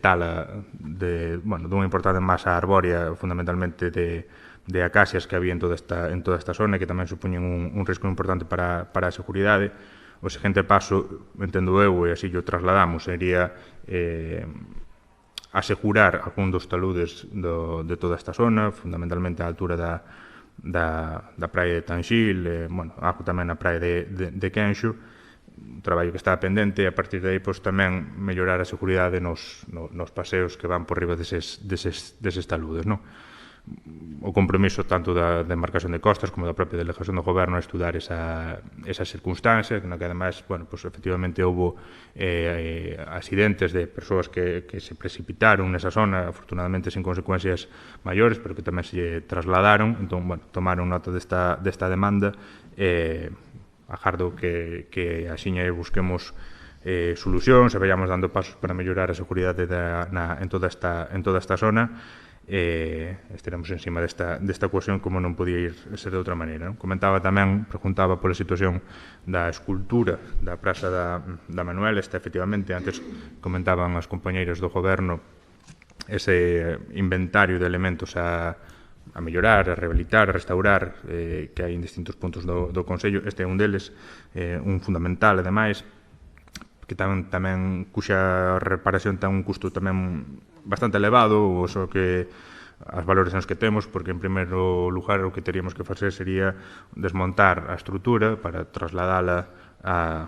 tala dunha importante masa arbórea, fundamentalmente de acacias que había en toda esta zona, que tamén supoñen un risco importante para a seguridade. O seguinte paso, entendo eu, e así o trasladamos, sería asegurar algún dos taludes de toda esta zona, fundamentalmente a altura da praia de Tanxil, algo tamén na praia de Quenxo, un traballo que está pendente, e a partir de aí tamén mellorar a seguridade nos paseos que van por riba deses taludes, non? O compromiso tanto da demarcación de costas como da propia delegación do Goberno a estudar esas circunstancias, que ademais, efectivamente houve accidentes de persoas que se precipitaron nesa zona, afortunadamente sin consecuencias maiores, pero que tamén se trasladaron. Entón, tomaron nota desta demanda, agardo que axiña busquemos solucións e vayamos dando pasos para mellorar a seguridade en toda esta zona. Estaremos encima desta cuestión como non podía ser de outra maneira, non? Comentaba tamén, preguntaba pola situación da escultura da Praza da Manuel. Efectivamente, antes comentaban as compañeiras do Goberno ese inventario de elementos a mellorar, a rehabilitar, a restaurar, que hai en distintos puntos do Concello. Este é un deles, un fundamental, ademais, que tamén cuxa reparación ten un custo tamén bastante elevado, o so que as valorizacións que temos, porque en primeiro lugar o que teríamos que facer sería desmontar a estrutura para trasladala a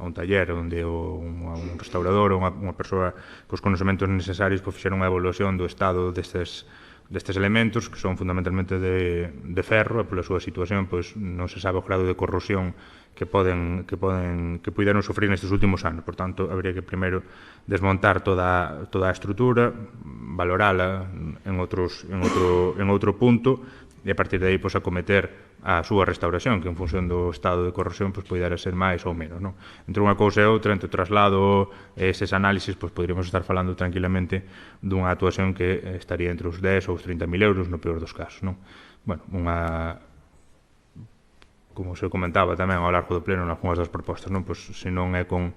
un taller onde un restaurador ou unha persoa cos conhecementos necesarios fixera unha evaluación do estado destes elementos, que son fundamentalmente de ferro, e pola súa situación non se sabe o grado de corrosión que puderon sufrir nestes últimos anos. Por tanto, habría que primeiro desmontar toda a estrutura, valorala en outro punto, e a partir de aí acometer a súa restauración, que en función do estado de corrosión poidera ser máis ou menos, non? Entre unha cousa e outra, entre o traslado e eses análisis, poderíamos estar falando tranquilamente dunha actuación que estaría entre os 10 ou os 30.000 euros no peor dos casos, non? Como se comentaba tamén ao largo do pleno nalgúnas das propostas, non? Se non é con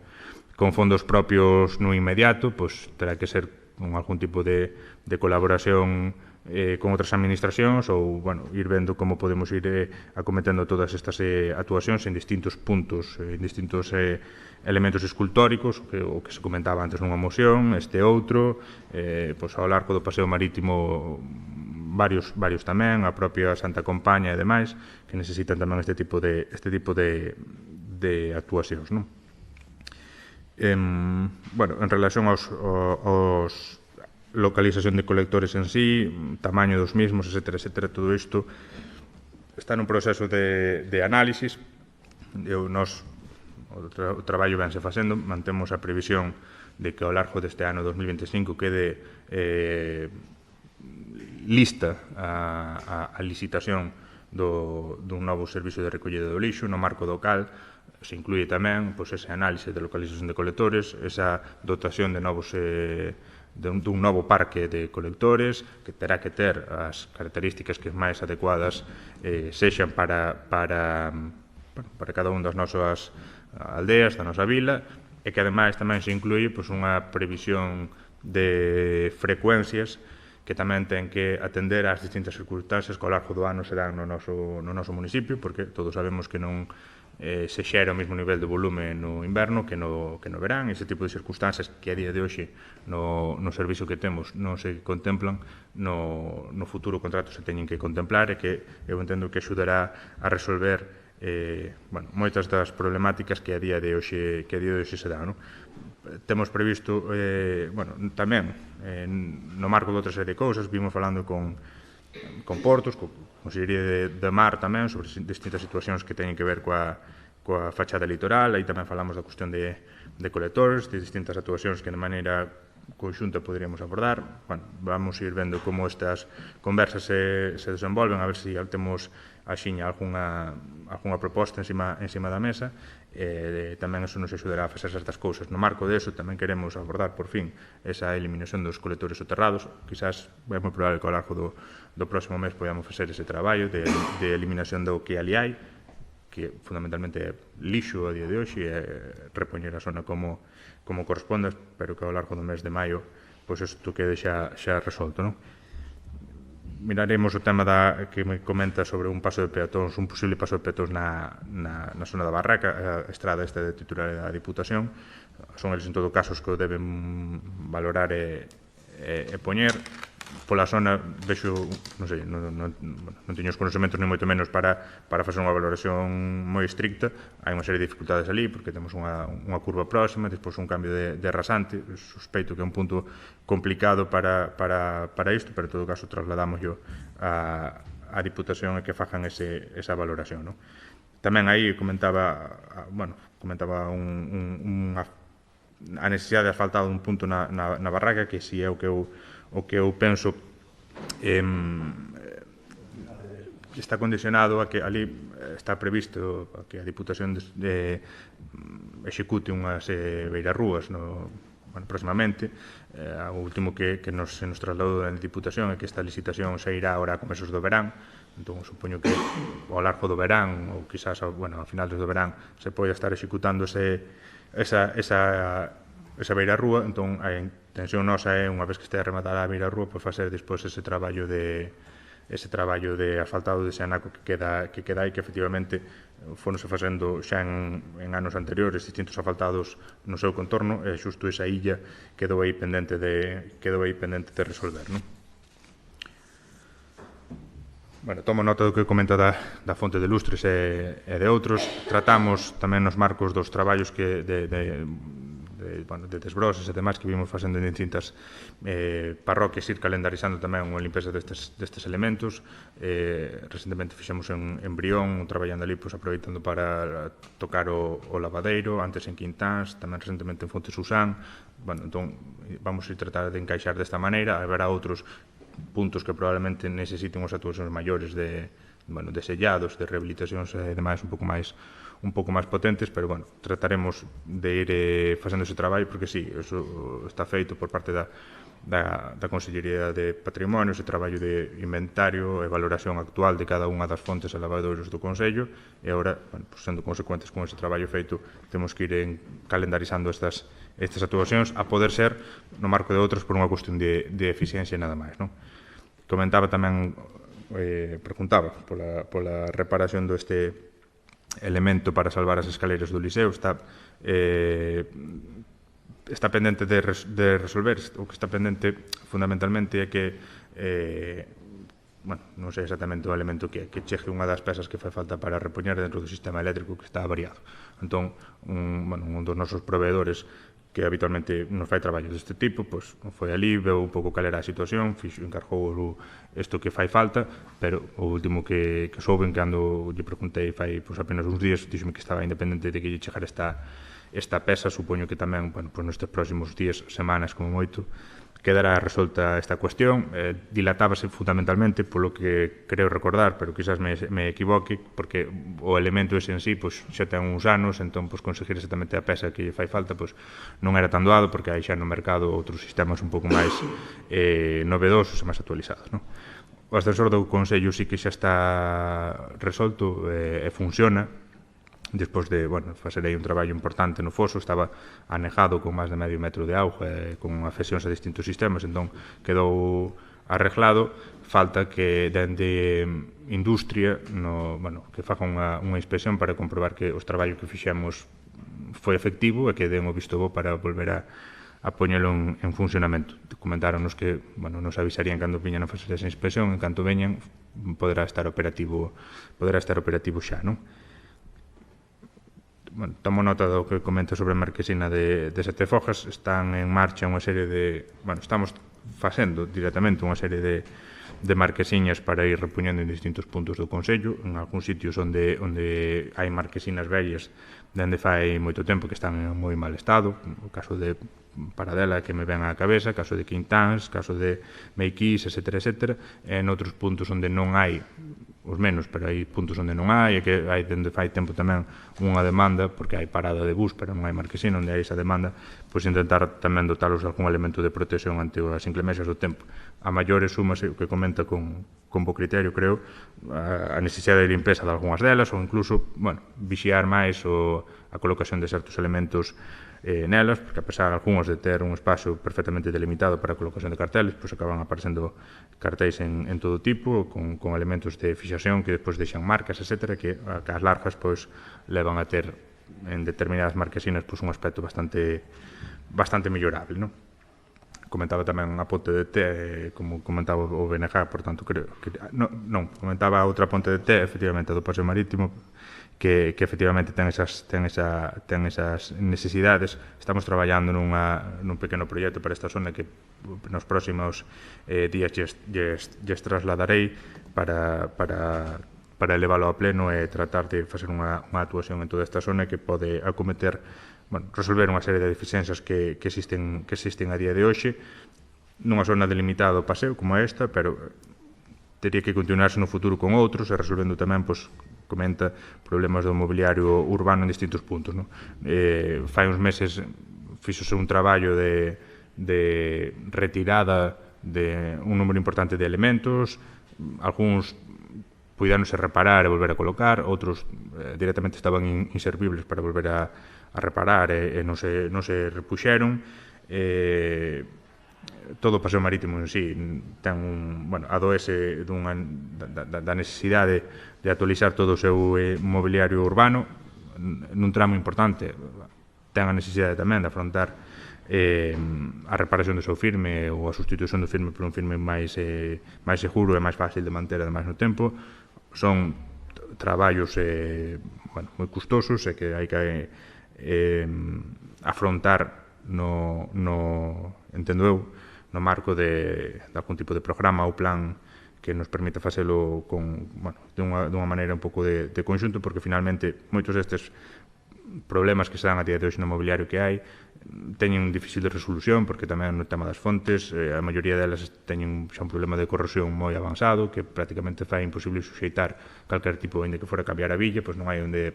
fondos propios no inmediato, terá que ser con algún tipo de colaboración con outras administracións, ou ir vendo como podemos ir acometendo todas estas actuacións en distintos puntos, en distintos elementos escultóricos, o que se comentaba antes nunha moción, este outro, ao largo do paseo marítimo varios tamén, a propia Santa Compaña e demais, que necesitan tamén este tipo de actuacións, non? Bueno, en relación aos localización de colectores en sí, tamaño dos mismos, etcétera, todo isto está nun proceso de análisis. O traballo vense facendo, mantemos a previsión de que ao largo deste ano 2025 quede lista a licitación dun novo servizo de recollida do lixo, no marco do cal se incluye tamén ese análise de localización de colectores, esa dotación de novos dun novo parque de colectores que terá que ter as características que máis adecuadas sexan para cada unha das nosas aldeas, da nosa vila, e que ademais tamén se incluye unha previsión de frecuencias que tamén ten que atender ás distintas circunstancias que ao largo do ano se dan no noso municipio, porque todos sabemos que non se xera o mesmo nivel de volume no inverno que no verán. Ese tipo de circunstancias que a día de hoxe no servizo que temos non se contemplan, no futuro contrato se teñen que contemplar, e que eu entendo que axudará a resolver moitas das problemáticas que a día de hoxe se dan. Temos previsto tamén no marco de outra serie de cousas, vimos falando con Portos, con Consellería de Mar tamén, sobre distintas situacións que teñen que ver coa fachada litoral. Aí tamén falamos da cuestión de colectores, de distintas actuacións que de maneira conxunta poderíamos abordar. Vamos ir vendo como estas conversas se desenvolven, a ver se temos axiña algunha proposta encima da mesa. Tamén eso nos axudará a facer certas cousas. No marco deso tamén queremos abordar por fin esa eliminación dos colectores soterrados. Quizás é moi probable que ao largo do próximo mes podamos facer ese traballo de eliminación do que ali hai, que fundamentalmente é lixo a día de hoxe, e repoñer a zona como corresponde. Espero que ao largo do mes de maio isto quede xa resolto, non? Miraremos o tema que me comenta sobre un paso de peatóns, un posible paso de peatóns na zona da Barraca, a estrada esta de titularidade da Diputación. Son eles en todo caso os que o deben valorar e poñer. Pola zona vexo, non sei, non teño os conocementos ni moito menos para facer unha valoración moi estricta. Hai unha serie de dificultades ali porque temos unha curva próxima, despois un cambio de rasante. Sospeito que é un punto complicado para isto, pero en todo caso trasladamos a Diputación e que fajan esa valoración, non? Tamén aí comentaba a necesidade de asfaltado un punto na Barraca, que si é o que eu penso está condicionado a que ali está previsto que a Diputación execute unhas beirarrúas próximamente. O último que se nos trasladou da Diputación é que esta licitación se irá ahora a comezos do verán. Entón, supoño que ao largo do verán, ou quizás a finales do verán, se pode estar executando esa beirarrúa. Entón, a intención nosa é, unha vez que este rematada a beirarrúa, facer despois ese traballo de asfaltado dese anaco que queda aí, que efectivamente foronse facendo xa en anos anteriores distintos asfaltados no seu contorno, e xusto esa illa quedou aí pendente de resolver, non? Tomo nota do que comenta da fonte de lustres e de outros. Tratamos tamén nos marcos dos traballos de desbroses e demais que vimos facendo en distintas parroquias, ir calendarizando tamén unha limpeza destes elementos. Recentemente fixemos en Brión, traballando ali, aproveitando para tocar o lavadeiro, antes en Quintáns, tamén recentemente en Fonte Susán. Entón, vamos a tratar de encaixar desta maneira. Haberá outros puntos que probablemente necesiten as actuacións maiores de sellados, de rehabilitacións e demais un pouco máis potentes, pero trataremos de ir facendo ese traballo, porque sí, eso está feito por parte da Consellería de Patrimonio, ese traballo de inventario e valoración actual de cada unha das fontes e lavadouros do Concello, e agora, sendo consecuentes con ese traballo feito, temos que ir calendarizando estas actuacións, a poder ser no marco de outros por unha cuestión de eficiencia e nada máis, non? Comentaba tamén, preguntaba pola reparación deste elemento para salvar as escaleiras do Liceo. Está pendente de resolver. O que está pendente fundamentalmente é que non sei exactamente o elemento que chegue unha das pezas que fai falta para repoñer dentro do sistema eléctrico que está avariado. Entón, un dos nosos proveedores que habitualmente nos fai traballos deste tipo, pois foi ali, veu un pouco cal era a situación, encargou isto que fai falta, pero o último que souben, cando lle preguntei fai apenas uns días, díxome que estaba independente de que lle chegar esta pesa, supoño que tamén, pois nestes próximos días, semanas como moito, quedará resolta esta cuestión. Dilatábase fundamentalmente polo que creo recordar, pero quizás me equivoque, porque o elemento ese en sí pois, xa ten uns anos, entón conseguir exactamente a pesa que fai falta pois, non era tan doado, porque hai xa no mercado outros sistemas un pouco máis novedosos e máis actualizados. Non? O ascensor do Consello sí que xa está resolto e funciona. Despois de, facer aí un traballo importante no foso, estaba anejado con máis de medio metro de auga e con afeccións a distintos sistemas, entón quedou arreglado. Falta que dende industria que faga unha inspección para comprobar que os traballos que fixemos foi efectivo e que den o visto bo para volver a poñelo en funcionamento. Comentáronos que nos avisarían cando viñan a facer esa inspección, en canto veñan poderá estar operativo xa, non? Tomo nota do que comenta sobre a marquesina de Sete Fojas. Están en marcha unha serie de... estamos facendo directamente unha serie de marquesiñas para ir repuñendo en distintos puntos do Consello, en algúns sitios onde hai marquesinas vellas dende fai moito tempo que están en moi mal estado, o caso de Paradela que me ven á cabeza, caso de Quintáns, caso de Meiquís, etc. E en outros puntos onde non hai, os menos, pero hai puntos onde non hai, e que hai dende fai tempo tamén unha demanda, porque hai parada de bus, pero non hai marquesina, onde hai esa demanda, pois intentar tamén dotalos de algún elemento de protección ante as inclemencias do tempo. A maiores sumas, o que comenta con bo criterio, creo, a necesidade de limpeza de algunhas delas, ou incluso, vixiar máis a colocación de certos elementos nelas, porque a pesar de algúns de ter un espacio perfectamente delimitado para a colocación de carteles, pois acaban aparecendo cartéis en todo tipo, con elementos de fixación que despois deixan marcas, etc., que as largas pois levan a ter en determinadas marquesinas pois un aspecto bastante mellorable, non? Comentaba tamén a ponte de Té, como comentaba o BNG, por tanto, creo que... Non, comentaba outra ponte de Té, efectivamente, do Paseo Marítimo, que efectivamente ten esas necesidades. Estamos traballando nun pequeno proxecto para esta zona que nos próximos días lles trasladarei para elevalo a pleno e tratar de facer unha actuación en toda esta zona que pode acometer, resolver unha serie de deficiencias que existen a día de hoxe nunha zona delimitada do paseo como esta, pero teria que continuarse no futuro con outros e resolvendo tamén, pois, comenta problemas do mobiliario urbano en distintos puntos, non? Fai uns meses fixose un traballo de retirada de un número importante de elementos, algúns puidáronse reparar e volver a colocar, outros directamente estaban inservibles para volver a reparar e non se repuxeron. Todo o Paseo Marítimo en sí ten adoece da necesidade de actualizar todo o seu mobiliario urbano nun tramo importante. Ten a necesidade tamén de afrontar a reparación do seu firme ou a sustitución do firme por un firme máis seguro e máis fácil de manter ademais no tempo. Son traballos moi custosos e que hai que afrontar entendo eu, no marco de algún tipo de programa ou plan que nos permita facelo dunha maneira un pouco de conxunto, porque finalmente moitos destes problemas que se dan a día de hoxe no mobiliario que hai teñen un difícil de resolución, porque tamén no tema das fontes a maioría delas teñen xa un problema de corrosión moi avanzado que prácticamente fai imposible suxeitar calquer tipo, ainda que fora cambiar a villa, pois non hai onde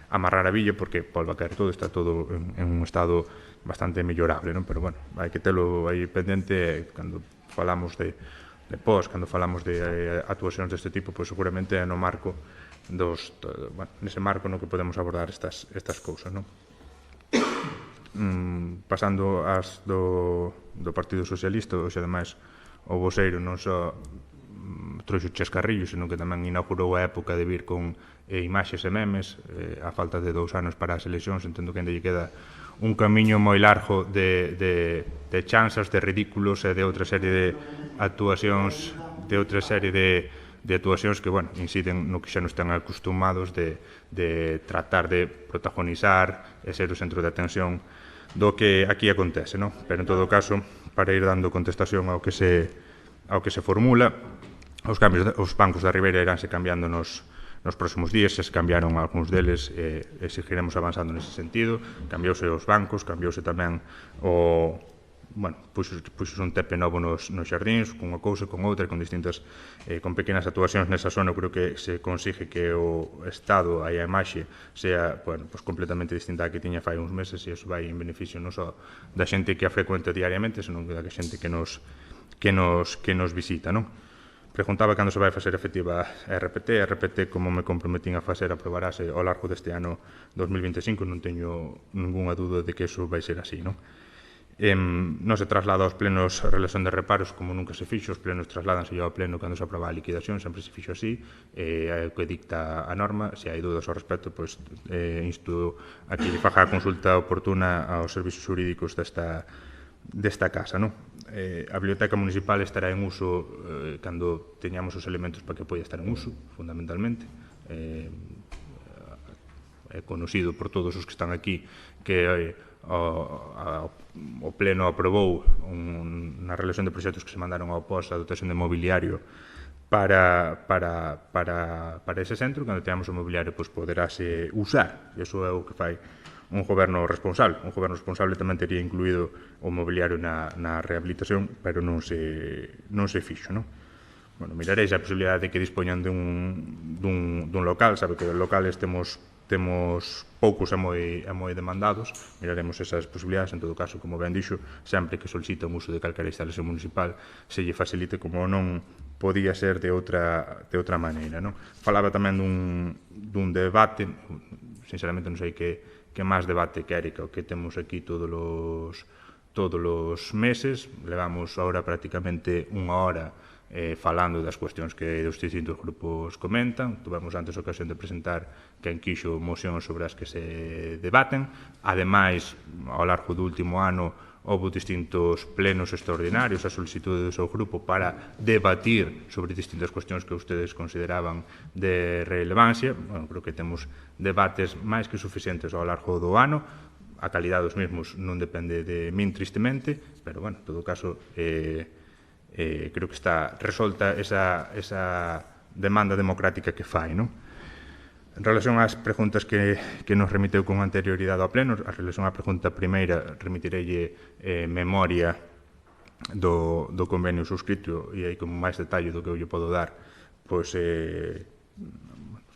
amarrar a villa, porque volve a caer todo, está todo en un estado bastante mellorable, non? Pero hai que telo aí pendente cando falamos de cando falamos de actuacións deste tipo, pois seguramente é no marco nese marco no que podemos abordar estas cousas, non? Pasando ás do Partido Socialista, hoxe ademais o voceiro non só trouxo chascarrillos, senón que tamén inaugurou a época de vir con imaxes e memes. A falta de 2 anos para as eleccións, entendo que ainda lle queda un camiño moi largo de chanzas, de ridículos e de outra serie de actuacións outra serie de actuacións que, bueno, inciden no que xa nos están acostumados de tratar de protagonizar e ser o centro de atención do que aquí acontece, non? Pero, en todo caso, para ir dando contestación ao que se formula, os bancos da Ribeira iránse cambiando nos próximos días, se cambiaron algúns deles e seguiremos avanzando nese sentido. Cambiouse os bancos, cambiouse tamén puxos un tepe novo nos xardíns, cunha cousa, con outra, con distintas, con pequenas actuacións nesa zona. Eu creo que se consigue que o estado, a imaxe, sea completamente distinta a que tiña fai uns meses, e iso vai en beneficio non só da xente que a frecuenta diariamente, senón da xente que nos visita, non? Preguntaba cando se vai facer efectiva a RPT. A RPT, como me comprometín a facer, aprobarase ao largo deste ano 2025. Non teño ninguna dúda de que iso vai ser así, non? Non se traslada aos plenos a relación de reparos como nunca se fixo. Os plenos trasladanse ao pleno cando se aproba a liquidación, sempre se fixo así, é o que dicta a norma. Se hai dúdas ao respecto, pois insto a que lle faga a consulta oportuna aos servizos jurídicos desta casa, non? A biblioteca municipal estará en uso cando teñamos os elementos para que poida estar en uso, fundamentalmente. É conocido por todos os que están aquí que o Pleno aprobou na relación de proxectos que se mandaron ao POS a dotación de mobiliario para ese centro. Cando teñamos o mobiliario, pois poderase usar. Iso é o que fai un goberno responsable. Un goberno responsable tamén tería incluído o mobiliario na rehabilitación, pero non se fixo, non? Bueno, miraréis a posibilidade de que dispoñan dun local. Sabe que os locales temos poucos e moi demandados. Miraremos esas posibilidades. En todo caso, como ben dixo, sempre que solicita un uso de calquera instalación municipal, se lle facilite, como non podía ser de outra maneira, non? Falaba tamén dun debate. Sinceramente non sei que máis debate quere que o que temos aquí todos os meses. Levamos agora prácticamente unha hora falando das cuestións que os distintos grupos comentan. Tuvemos antes a ocasión de presentar quen quixo mocións sobre as que se debaten. Ademais, ao largo do último ano, houve distintos plenos extraordinarios a solicitude do seu grupo para debatir sobre distintas cuestións que ustedes consideraban de relevancia. Bueno, creo que temos debates máis que suficientes ao largo do ano. A calidade dos mesmos non depende de min, tristemente, pero, bueno, en todo caso, creo que está resolta esa demanda democrática que fai, non? En relación ás preguntas que nos remiteu con anterioridade ao pleno, a relación á pregunta primeira, remitirelle memoria do convenio suscrito, e aí con máis detalle do que eu lle podo dar, pois se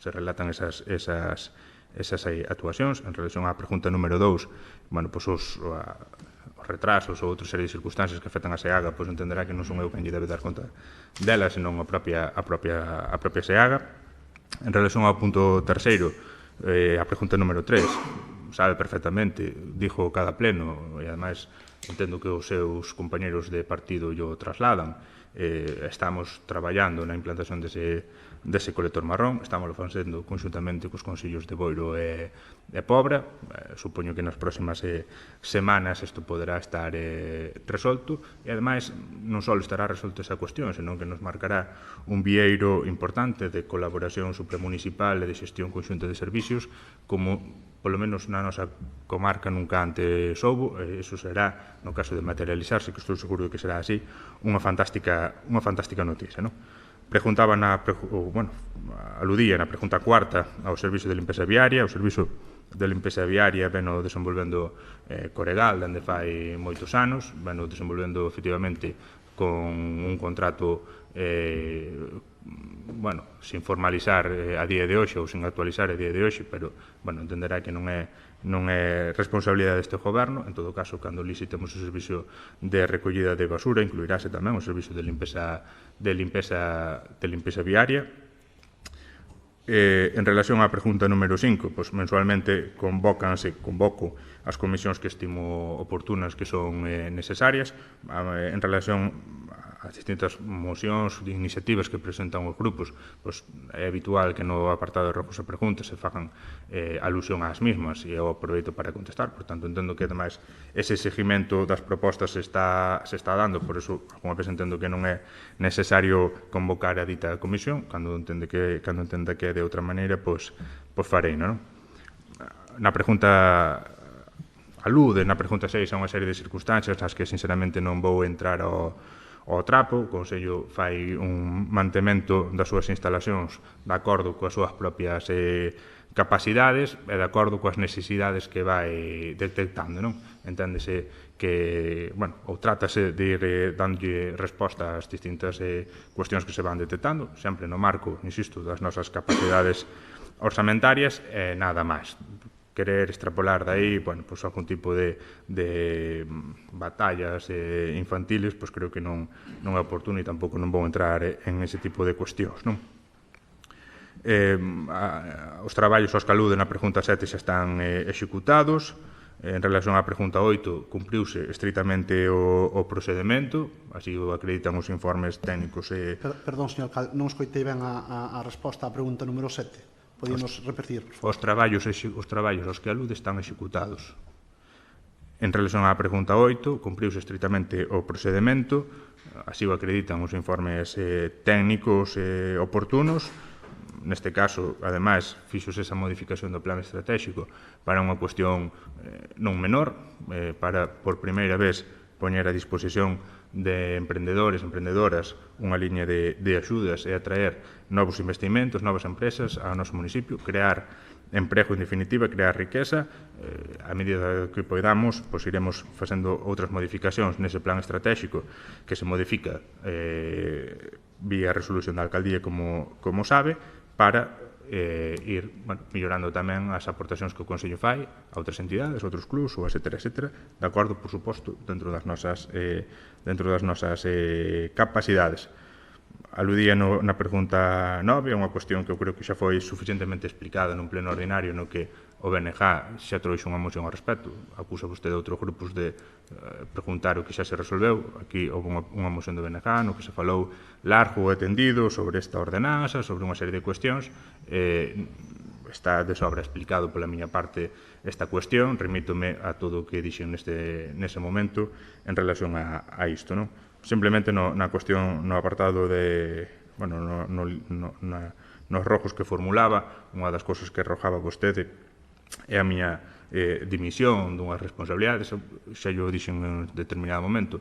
relatan esas actuacións. En relación á pregunta número 2, bueno, pois os retrasos ou outra serie de circunstancias que afectan a SEAGA, pois entenderá que non son eu quen lle debe dar conta dela, senón a propia SEAGA. En relación ao punto terceiro, a pregunta número 3, sabe perfectamente, dijo cada pleno, e ademais entendo que os seus compañeros de partido yo trasladan. Estamos traballando na implantación dese colector marrón. Estamos facendo conxuntamente cos concellos de Boiro e Pobra. Supoño que nas próximas semanas isto poderá estar resolto, e ademais non só estará resolto esa cuestión, senón que nos marcará un vieiro importante de colaboración supramunicipal e de xestión conxunta de servicios, como polo menos na nosa comarca nunca antes houbo. Iso será, no caso de materializarse, que estou seguro de que será así, unha fantástica noticia, non? Preguntaban aludía na pregunta cuarta ao servizo de limpeza viaria. O servizo de limpeza viaria veno desenvolvendo Coregal dende fai moitos anos, veno desenvolvendo efectivamente con un contrato sin formalizar a día de hoxe ou sin actualizar a día de hoxe, pero entenderá que non é responsabilidade deste goberno. En todo caso, cando licitemos o servizo de recollida de basura, incluirase tamén o servizo de limpeza viaria. En relación á pregunta número 5, pois mensualmente convoco as comisións que estimo oportunas, que son necesarias. En relación as distintas mocións e iniciativas que presentan os grupos, pois é habitual que no apartado de recursos e preguntas se fagan alusión ás mismas e eu aproveito para contestar. Por tanto, entendo que ademais ese seguimento das propostas se está dando, por iso algunha vez entendo que non é necesario convocar a dita comisión. Cando entenda que é de outra maneira, pois farei, non? Na pregunta alude, na pregunta 6, a unha serie de circunstancias nas que sinceramente non vou entrar ao trapo. O Consello fai un mantemento das súas instalacións de acordo coas súas propias capacidades e de acordo coas necesidades que vai detectando, non? Enténdese que, bueno, ou trátase de ir dándolle resposta ás distintas cuestións que se van detectando, sempre no marco, insisto, das nosas capacidades orzamentarias e nada máis. Querer extrapolar dai, bueno, pois algún tipo de batallas infantiles, pois creo que non é oportuno e tampouco non vou entrar en ese tipo de cuestións, non? Os traballos aos que alude na pregunta 7 xa están executados. En relación á pregunta 8, cumpriuse estritamente o procedimento, así o acreditan os informes técnicos. Perdón, señor alcalde, non escoitei ben a resposta á pregunta número 7. Podíamos repetir, por favor. Os traballos aos que alude están executados. En relación á pregunta 8, cumpriuse estritamente o procedimento, así o acreditan os informes técnicos oportunos. Neste caso, ademais, fixose esa modificación do plan estratégico para unha cuestión non menor, para, por primeira vez, poñer a disposición de emprendedores e emprendedoras unha liña de axudas e atraer novos investimentos, novas empresas ao noso municipio, crear emprego en definitiva, crear riqueza. A medida que poidamos, pois iremos facendo outras modificacións nese plan estratégico que se modifica vía resolución da alcaldía, como sabe, para ir mellorando tamén as aportacións que o Consello fai a outras entidades, a outros clubs, ou etcétera, de acordo, por suposto, dentro das nosas capacidades. Aludía na pregunta 9, unha cuestión que eu creo que xa foi suficientemente explicada nun pleno ordinario, no que o BNG xa trouxe unha moción ao respecto. Acusa vostede outros grupos de preguntar o que xa se resolveu. Aquí houve unha moción do BNG no que se falou largo e tendido sobre esta ordenanza, sobre unha serie de cuestións. Está de sobra explicado pola miña parte esta cuestión. Remítome a todo o que dixen nese momento en relación a isto, non? Simplemente na cuestión, no apartado de, bueno, nos rojos que formulaba, unha das cousas que arrojaba vostede é a miña dimisión dunhas responsabilidades. Xa yo dixen en determinado momento,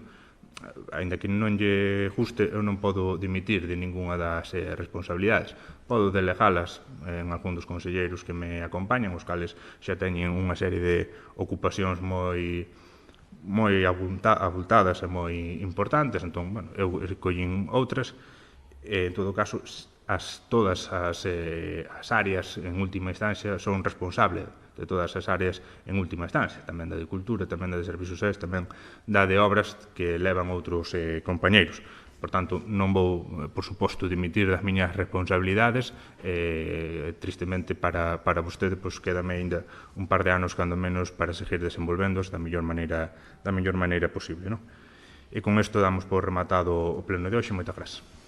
aínda que non lle guste, eu non podo dimitir de ningunha das responsabilidades. Podo delegalas en algún dos conselleiros que me acompañan, os cales xa teñen unha serie de ocupacións moi abultadas e moi importantes. Entón, bueno, eu collín outras. En todo caso, todas as áreas en última instancia son responsable de todas as áreas en última instancia, tamén da de cultura, tamén da de servicios sociais, tamén da de obras que levan outros compañeiros. Por tanto, non vou, por suposto, dimitir das miñas responsabilidades. Tristemente para vostede, pois quédame ainda un par de anos, cando menos, para seguir desenvolvéndose da mellor maneira posible, non? E con isto damos por rematado o pleno de hoxe. Moitas grazas.